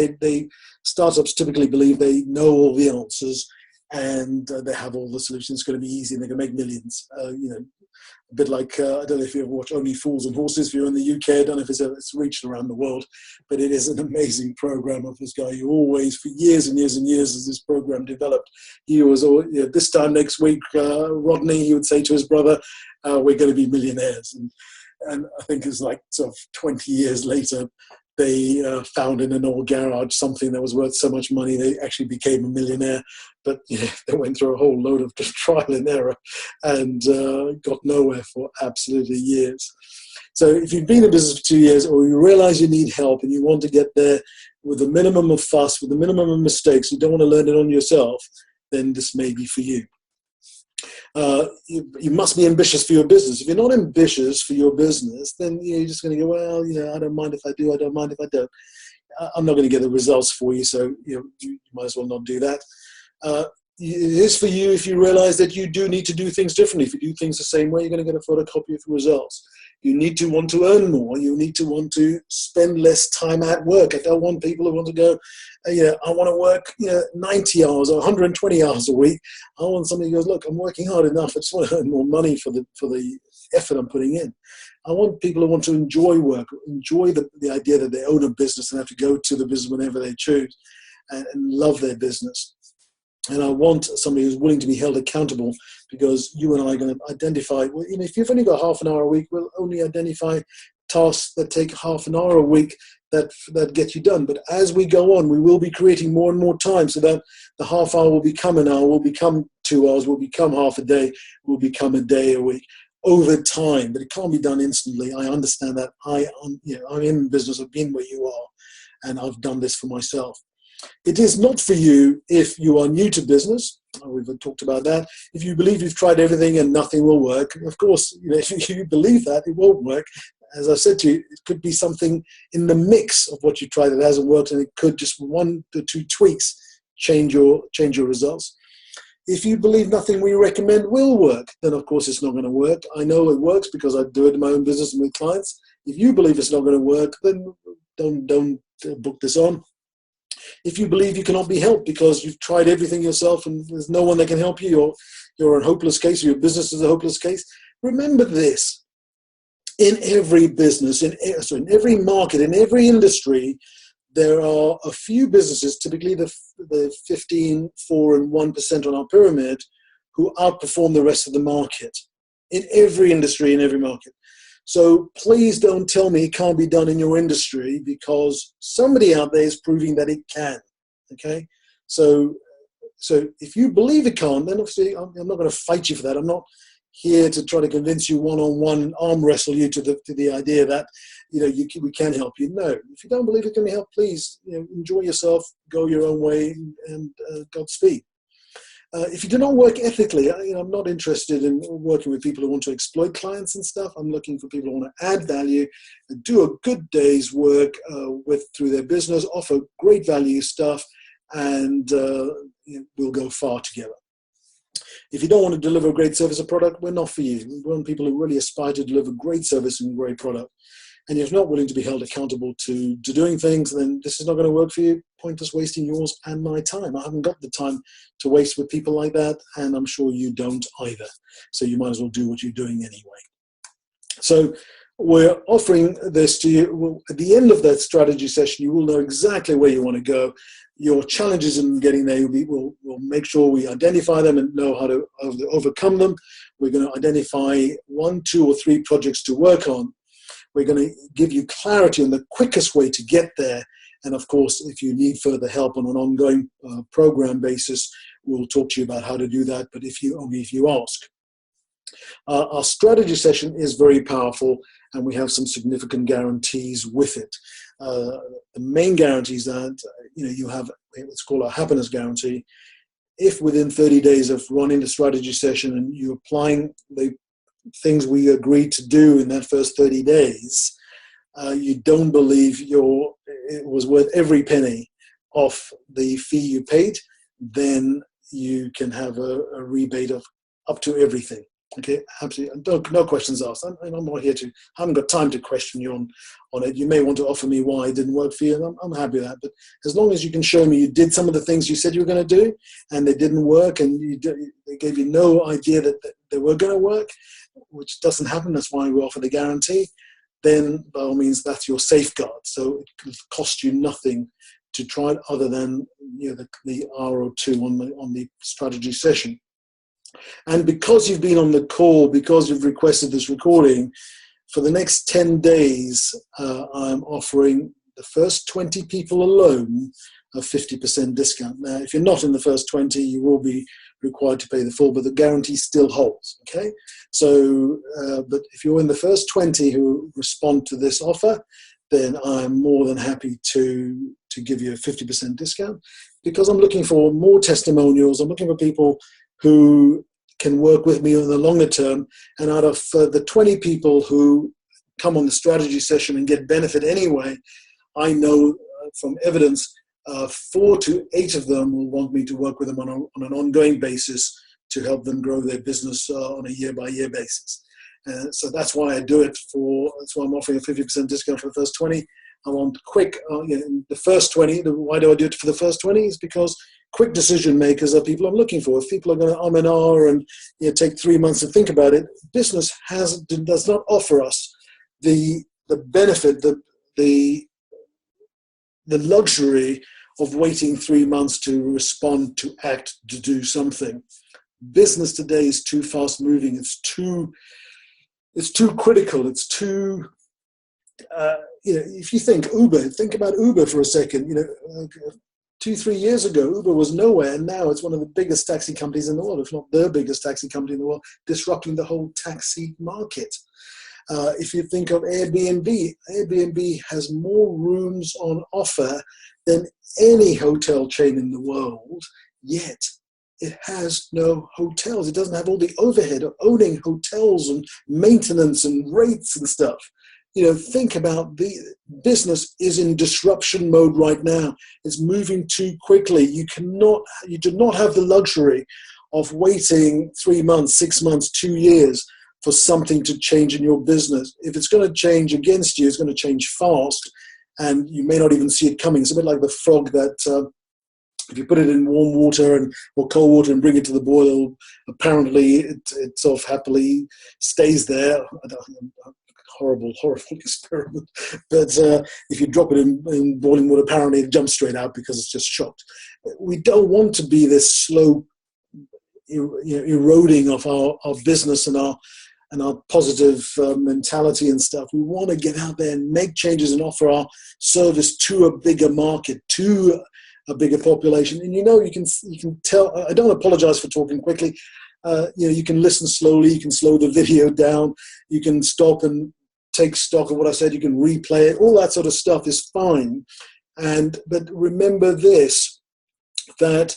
Startups typically believe they know all the answers and they have all the solutions. It's going to be easy and they can make millions. A bit like, I don't know if you ever watch Only Fools and Horses. If you're in the UK, I don't know if it's reached around the world, but it is an amazing program of this guy who always, for years and years and years as this program developed, he was, this time next week, Rodney, he would say to his brother, we're going to be millionaires. And I think it's like sort of 20 years later, they found in an old garage something that was worth so much money, they actually became a millionaire. But they went through a whole load of trial and error and got nowhere for absolutely years. So if you've been in business for 2 years, or you realize you need help and you want to get there with the minimum of fuss, with the minimum of mistakes, you don't want to learn it on yourself, then this may be for you. You must be ambitious for your business. If you're not ambitious for your business, then you're just going to go, well, I don't mind if I do, I don't mind if I don't. I'm not going to get the results for you, so you might as well not do that. It is for you if you realize that you do need to do things differently. If you do things the same way, you're going to get a photocopy of the results. You need to want to earn more. You need to want to spend less time at work. I don't want people who want to go, I want to work 90 hours or 120 hours a week. I want somebody who goes, look, I'm working hard enough. I just want to earn more money for the effort I'm putting in. I want people who want to enjoy work, enjoy the idea that they own a business and have to go to the business whenever they choose and love their business. And I want somebody who's willing to be held accountable, because you and I are going to identify, if you've only got half an hour a week, we'll only identify tasks that take half an hour a week that get you done. But as we go on, we will be creating more and more time so that the half hour will become an hour, will become 2 hours, will become half a day, will become a day a week over time. But it can't be done instantly. I understand that. I'm in business. I've been where you are, and I've done this for myself. It is not for you if you are new to business. We've talked about that. If you believe you've tried everything and nothing will work, of course, if you believe that, it won't work. As I said to you, it could be something in the mix of what you tried that hasn't worked, and it could just 1 to 2 tweaks change your results. If you believe nothing we recommend will work, then of course it's not going to work. I know it works because I do it in my own business and with clients. If you believe it's not going to work, then don't book this on. If you believe you cannot be helped because you've tried everything yourself and there's no one that can help you, or you're a hopeless case, or your business is a hopeless case, remember this. In every business, in every market, in every industry, there are a few businesses, typically the 15, 4, and 1% on our pyramid, who outperform the rest of the market. In every industry, in every market. So please don't tell me it can't be done in your industry, because somebody out there is proving that it can. Okay, so if you believe it can't, then obviously I'm not going to fight you for that. I'm not here to try to convince you one-on-one, arm wrestle you to the idea that we can help you. No, if you don't believe it can be helped, please enjoy yourself, go your own way, and Godspeed. If you do not work ethically, I'm not interested in working with people who want to exploit clients and stuff. I'm looking for people who want to add value, and do a good day's work through their business, offer great value stuff, and we'll go far together. If you don't want to deliver a great service or product, we're not for you. We want people who really aspire to deliver great service and great product. And if you're not willing to be held accountable to doing things, then this is not going to work for you. Pointless wasting yours and my time. I haven't got the time to waste with people like that, and I'm sure you don't either. So you might as well do what you're doing anyway. So we're offering this to you. At the end of that strategy session, you will know exactly where you want to go. Your challenges in getting there, we'll make sure we identify them and know how to overcome them. We're going to identify 1, 2, or 3 projects to work on. We're going to give you clarity on the quickest way to get there. And of course, if you need further help on an ongoing program basis, we'll talk to you about how to do that, but only if you ask. Our strategy session is very powerful, and we have some significant guarantees with it. The main guarantee is that you have what's called a happiness guarantee. If within 30 days of running the strategy session and you applying the things we agreed to do in that first 30 days, you don't believe it was worth every penny of the fee you paid, then you can have a rebate of up to everything. Okay, absolutely. No questions asked. I'm not here I haven't got time to question you on it. You may want to offer me why it didn't work for you, and I'm happy with that. But as long as you can show me you did some of the things you said you were going to do, and they didn't work, and they gave you no idea that they were going to work, which doesn't happen, that's why we offer the guarantee, then by all means, that's your safeguard. So it could cost you nothing to try it other than the hour or 2 on the strategy session. And because you've been on the call, because you've requested this recording, for the next 10 days, I'm offering the first 20 people alone a 50% discount. Now, if you're not in the first 20, you will be required to pay the full, but the guarantee still holds, okay? So, but if you're in the first 20 who respond to this offer, then I'm more than happy to give you a 50% discount, because I'm looking for more testimonials. I'm looking for people who can work with me in the longer term. And out of the 20 people who come on the strategy session and get benefit anyway, I know from evidence 4 to 8 of them will want me to work with them on an ongoing basis to help them grow their business on a year-by-year basis. So that's why I do it that's why I'm offering a 50% discount for the first 20. I want quick, the first 20, why do I do it for the first 20? Is because quick decision makers are people I'm looking for. If people are going to and ah and take 3 months to think about it, business does not offer us the benefit, the luxury of waiting 3 months to respond, to act, to do something. Business today is too fast moving. It's too critical. It's too, if you think about Uber for a second. 2-3 years ago, Uber was nowhere, and now it's one of the biggest taxi companies in the world, if not the biggest taxi company in the world, disrupting the whole taxi market. If you think of Airbnb has more rooms on offer than any hotel chain in the world, yet it has no hotels. It doesn't have all the overhead of owning hotels and maintenance and rates and stuff. Think about the business is in disruption mode right now. It's moving too quickly. You do not have the luxury of waiting 3 months, 6 months, 2 years for something to change in your business. If it's going to change against you, it's going to change fast, and you may not even see it coming. It's a bit like the frog that if you put it in warm water or cold water and bring it to the boil, apparently it sort of happily stays there. Horrible experiment. But if you drop it in boiling water, apparently it jumps straight out because it's just shocked. We don't want to be this slow eroding of our business and our positive mentality and stuff. We want to get out there and make changes and offer our service to a bigger market, to a bigger population. And you can tell. I don't apologize for talking quickly. You can listen slowly. You can slow the video down. You can stop and take stock of what I said. You can replay it. All that sort of stuff is fine. But remember this, that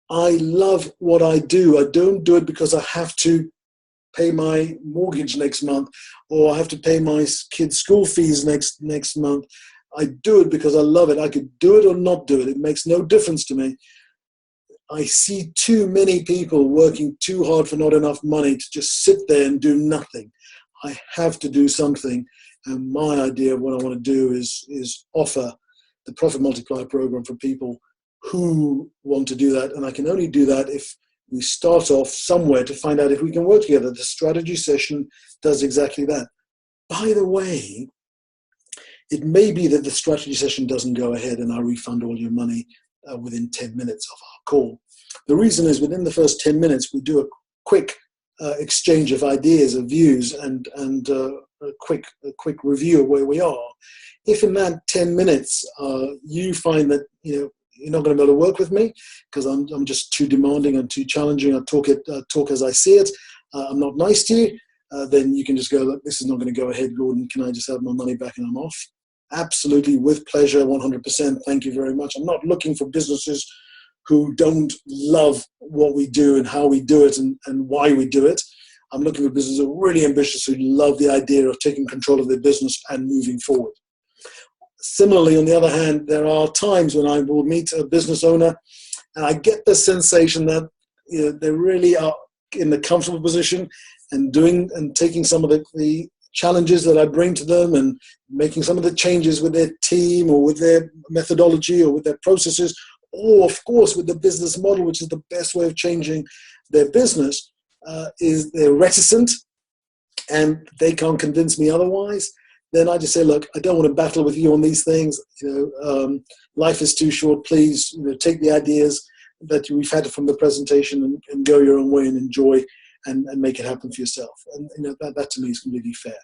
I love what I do. I don't do it because I have to pay my mortgage next month, or I have to pay my kids' school fees next month. I do it because I love it. I could do it or not do it. It makes no difference to me. I see too many people working too hard for not enough money to just sit there and do nothing. I have to do something. And my idea of what I want to do is offer the Profit Multiplier program for people who want to do that. And I can only do that if we start off somewhere to find out if we can work together. The strategy session does exactly that. By the way, it may be that the strategy session doesn't go ahead and I refund all your money within 10 minutes of our call. The reason is within the first 10 minutes, we do a quick exchange of ideas, of views, and a quick review of where we are. If in that 10 minutes you find that you're not going to be able to work with me because I'm just too demanding and too challenging, I talk as I see it, I'm not nice to you, then you can just go, look, this is not going to go ahead, Gordon, can I just have my money back and I'm off? Absolutely, with pleasure, 100%. Thank you very much. I'm not looking for businesses who don't love what we do and how we do it and why we do it. I'm looking for businesses who are really ambitious, who love the idea of taking control of their business and moving forward. Similarly, on the other hand, there are times when I will meet a business owner and I get the sensation that they really are in the comfortable position and taking some of the challenges that I bring to them and making some of the changes with their team or with their methodology or with their processes, or of course with the business model, which is the best way of changing their business, is they're reticent and they can't convince me otherwise. Then I just say, look, I don't want to battle with you on these things. Life is too short. Please, take the ideas that we've had from the presentation and go your own way and enjoy and make it happen for yourself. And that to me is completely fair.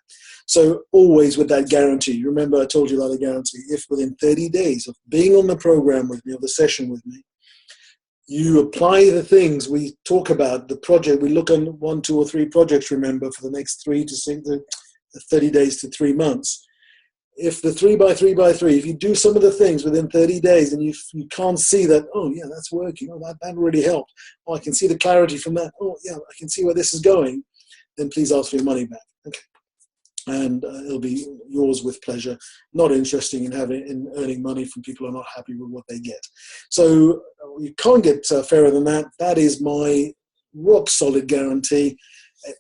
So always with that guarantee. Remember, I told you about the guarantee. If within 30 days of being on the program with me, or the session with me, you apply the things we talk about, the project, we look on 1, 2, or 3 projects, remember, for the next 30 days to 3 months. if the 3x3x3, if you do some of the things within 30 days and you can't see that, oh yeah, that's working, oh that really helped, oh I can see the clarity from that, oh yeah, I can see where this is going, then please ask for your money back. Okay. And it'll be yours with pleasure. Not interested in earning money from people who are not happy with what they get. So you can't get fairer than that. That is my rock solid guarantee.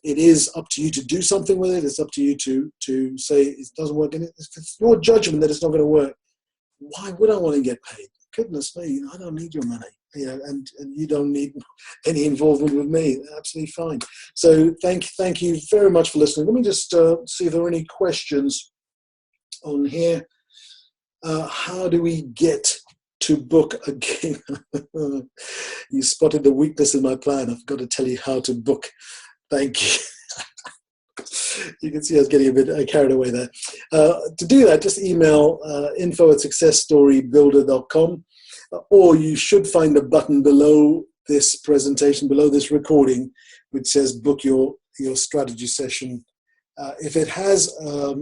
It is up to you to do something with it. It's up to you to say it doesn't work. And if it's your judgment that it's not going to work, why would I want to get paid? Goodness me, I don't need your money. You know, and you don't need any involvement with me. Absolutely fine. So thank you very much for listening. Let me just see if there are any questions on here. How do we get to book again? You spotted the weakness in my plan. I've got to tell you how to book. Thank you. You can see I was getting a bit carried away there. To do that, just email info@successstorybuilder.com. Or you should find a button below this presentation, below this recording, which says book your strategy session. If it has a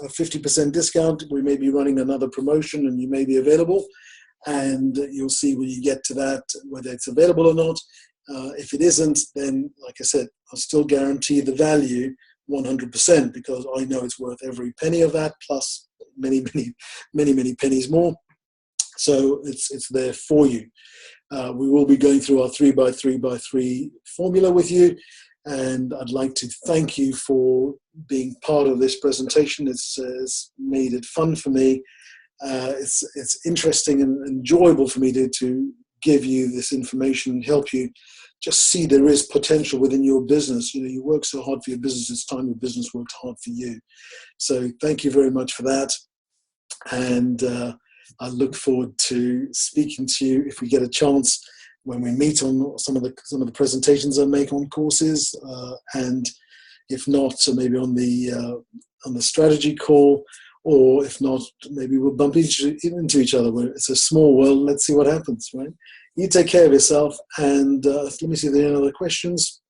50% discount, we may be running another promotion and you may be available, and you'll see when you get to that whether it's available or not. If it isn't, then like I said, I'll still guarantee the value 100% because I know it's worth every penny of that plus many pennies more. So it's there for you. We will be going through our 3x3x3 formula with you, and I'd like to thank you for being part of this presentation. It's made it fun for me. It's interesting and enjoyable for me to give you this information and help you just see there is potential within your business. You know, you work so hard for your business, it's time your business worked hard for you. So thank you very much for that. And I look forward to speaking to you if we get a chance when we meet on some of the presentations I make on courses, and if not, so maybe on the strategy call, or if not, maybe we'll bump into each other. It's a small world. Let's see what happens. Right? You take care of yourself, and let me see if there are any other questions.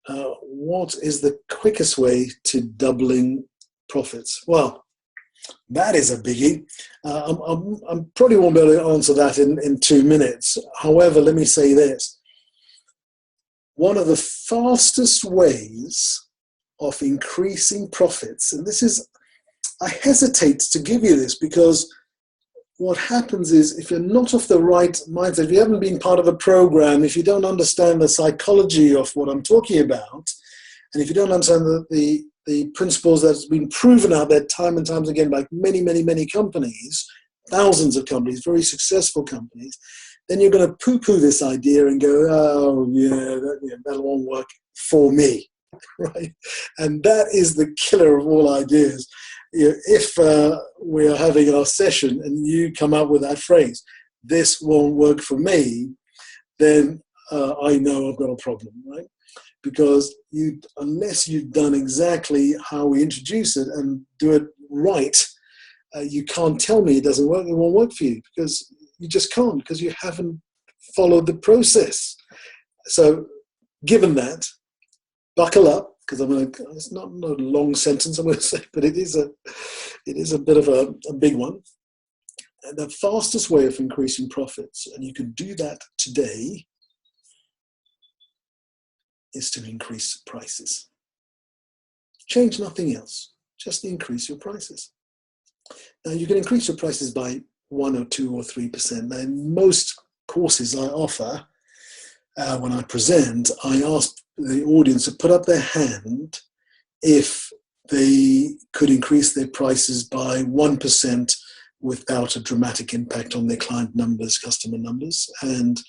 What is the quickest way to doubling profits? Well, that is a biggie. I probably won't be able to answer that in 2 minutes. However, let me say this. One of the fastest ways of increasing profits, and this is, I hesitate to give you this because what happens is if you're not of the right mindset, if you haven't been part of a program, if you don't understand the psychology of what I'm talking about, and if you don't understand the principles that's been proven out there time and time again by many companies, thousands of companies, very successful companies, then you're going to poo-poo this idea and go, oh yeah, that won't work for me, right? And that is the killer of all ideas. If we are having our session and you come up with that phrase, this won't work for me, then I know I've got a problem, right? Because unless you've done exactly how we introduce it and do it right, you can't tell me it doesn't work, it won't work for you, because you just can't, because you haven't followed the process. So given that, buckle up, because it's not a long sentence I'm going to say, but it is a bit of a big one. And the fastest way of increasing profits, and you can do that today, is to increase prices. Change nothing else, just increase your prices. Now you can increase your prices by 1 or 2 or 3%. Now in most courses I offer, when I present, I ask the audience to put up their hand if they could increase their prices by 1% without a dramatic impact on their client numbers, customer numbers, and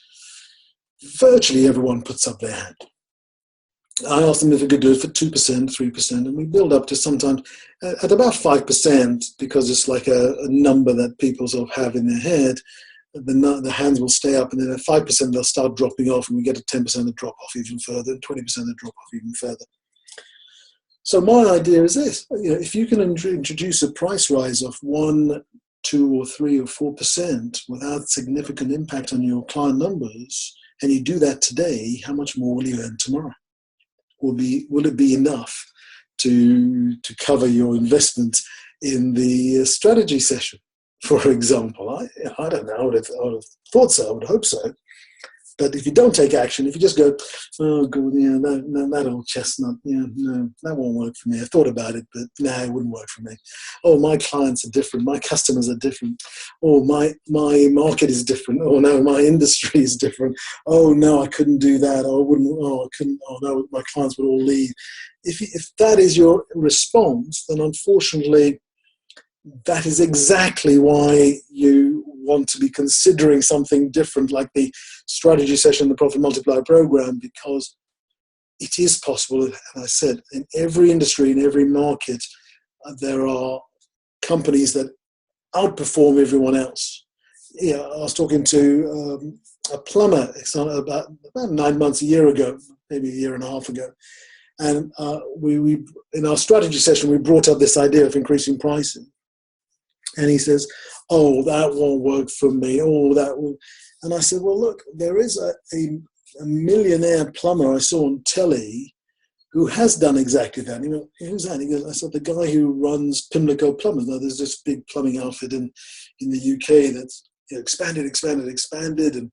virtually everyone puts up their hand. I asked them if we could do it for 2%, 3%, and we build up to sometimes at about 5%, because it's like a number that people sort of have in their head. The hands will stay up, and then at 5% they'll start dropping off, and we get a 10% to drop off even further, and 20% to drop off even further. So my idea is this: if you can introduce a price rise of 1, 2, or 3, or 4% without significant impact on your client numbers, and you do that today, how much more will you earn tomorrow? Will it be enough to cover your investment in the strategy session, for example. I don't know, I would have thought so, I would hope so. But if you don't take action, if you just go, oh, God, yeah, that old chestnut, yeah, no, that won't work for me. I thought about it, but nah, it wouldn't work for me. Oh, my clients are different. My customers are different. Oh, my market is different. Oh, no, my industry is different. Oh, no, I couldn't do that. Oh, I wouldn't. Oh, I couldn't. Oh, no, my clients would all leave. If that is your response, then unfortunately, that is exactly why you want to be considering something different like the strategy session, the profit multiplier program, because it is possible. And I said, in every industry, in every market, there are companies that outperform everyone else. Yeah, I was talking to a plumber about 9 months, a year ago, maybe a year and a half ago. And we in our strategy session, we brought up this idea of increasing pricing. And he says, oh, that won't work for me. Oh, that will. And I said, well, look, there is a millionaire plumber I saw on telly who has done exactly that. And he went, who's that? And he goes, I said, the guy who runs Pimlico Plumbers. Now, there's this big plumbing outfit in the UK that's expanded. And,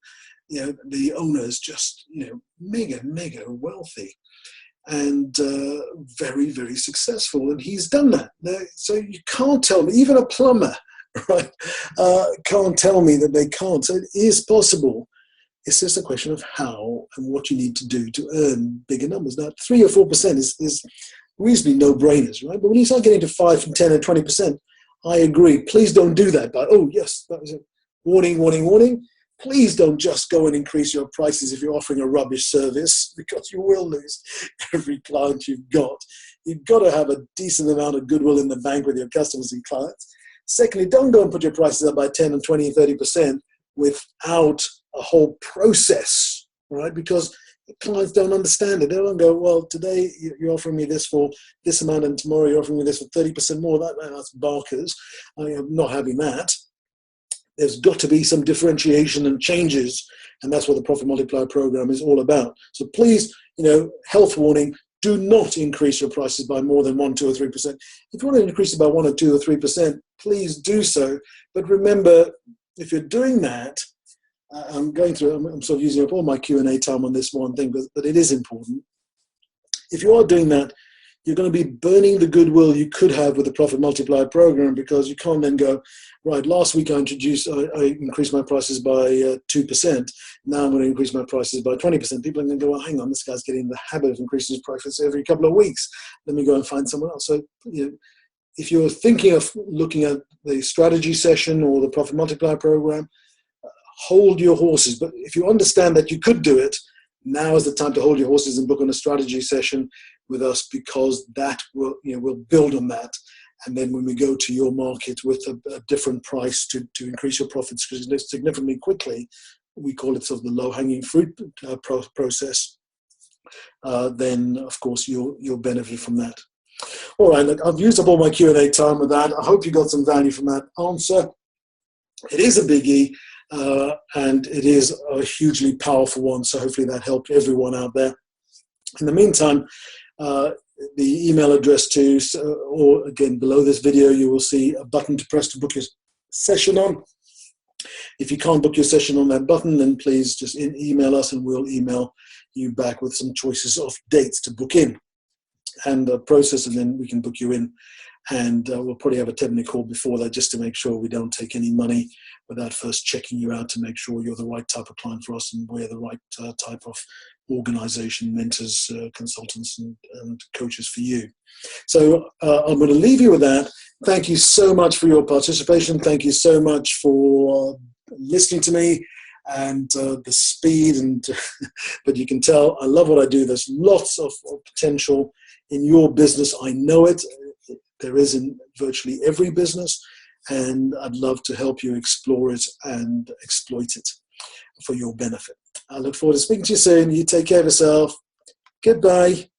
the owner is just, mega wealthy. And very, very successful. And he's done that. So you can't tell me, even a plumber, right, can't tell me that they can't. So it is possible. It's just a question of how and what you need to do to earn bigger numbers. Now, 3 or 4% is reasonably no-brainers, right? But when you start getting to 5 and 10 and 20%, I agree. Please don't do that. But, oh, yes, that was it. Warning. Please don't just go and increase your prices if you're offering a rubbish service, because you will lose every client you've got. You've got to have a decent amount of goodwill in the bank with your customers and clients. Secondly, don't go and put your prices up by 10 and 20 and 30% without a whole process, right? Because clients don't understand it. They don't go, well, today you're offering me this for this amount and tomorrow you're offering me this for 30% more. That's barkers. I'm not having that. There's got to be some differentiation and changes, and that's what the Profit Multiplier Program is all about. So please, health warning, do not increase your prices by more than 1, 2, or 3%. If you want to increase it by 1 or 2 or 3%, please do so. But remember, if you're doing that, I'm sort of using up all my Q&A time on this one thing, but it is important. If you are doing that, you're going to be burning the goodwill you could have with the Profit Multiplier Program, because you can't then go, right, last week I increased my prices by 2%. Now I'm going to increase my prices by 20%. People are going to go, well, hang on, this guy's getting in the habit of increasing his prices every couple of weeks. Let me go and find someone else. So, if you're thinking of looking at the strategy session or the Profit Multiplier Program, hold your horses. But if you understand that you could do it, now is the time to hold your horses and book on a strategy session with us, because that will, we'll build on that. And then when we go to your market with a different price to increase your profits significantly quickly, we call it sort of the low-hanging fruit process, then of course you'll benefit from that. All right, look, I've used up all my Q&A time with that. I hope you got some value from that answer. It is a biggie, and it is a hugely powerful one, so hopefully that helped everyone out there. In the meantime, the email address or again, below this video, you will see a button to press to book your session on. If you can't book your session on that button, then please just email us and we'll email you back with some choices of dates to book in and the process, and then we can book you in. And we'll probably have a 10-minute call before that, just to make sure we don't take any money without first checking you out to make sure you're the right type of client for us and we're the right type of organization, mentors, consultants, and coaches for you. So I'm going to leave you with that. Thank you so much for your participation. Thank you so much for listening to me and the speed. But you can tell I love what I do. There's lots of potential in your business. I know it. There is in virtually every business, and I'd love to help you explore it and exploit it for your benefit. I look forward to speaking to you soon. You take care of yourself. Goodbye.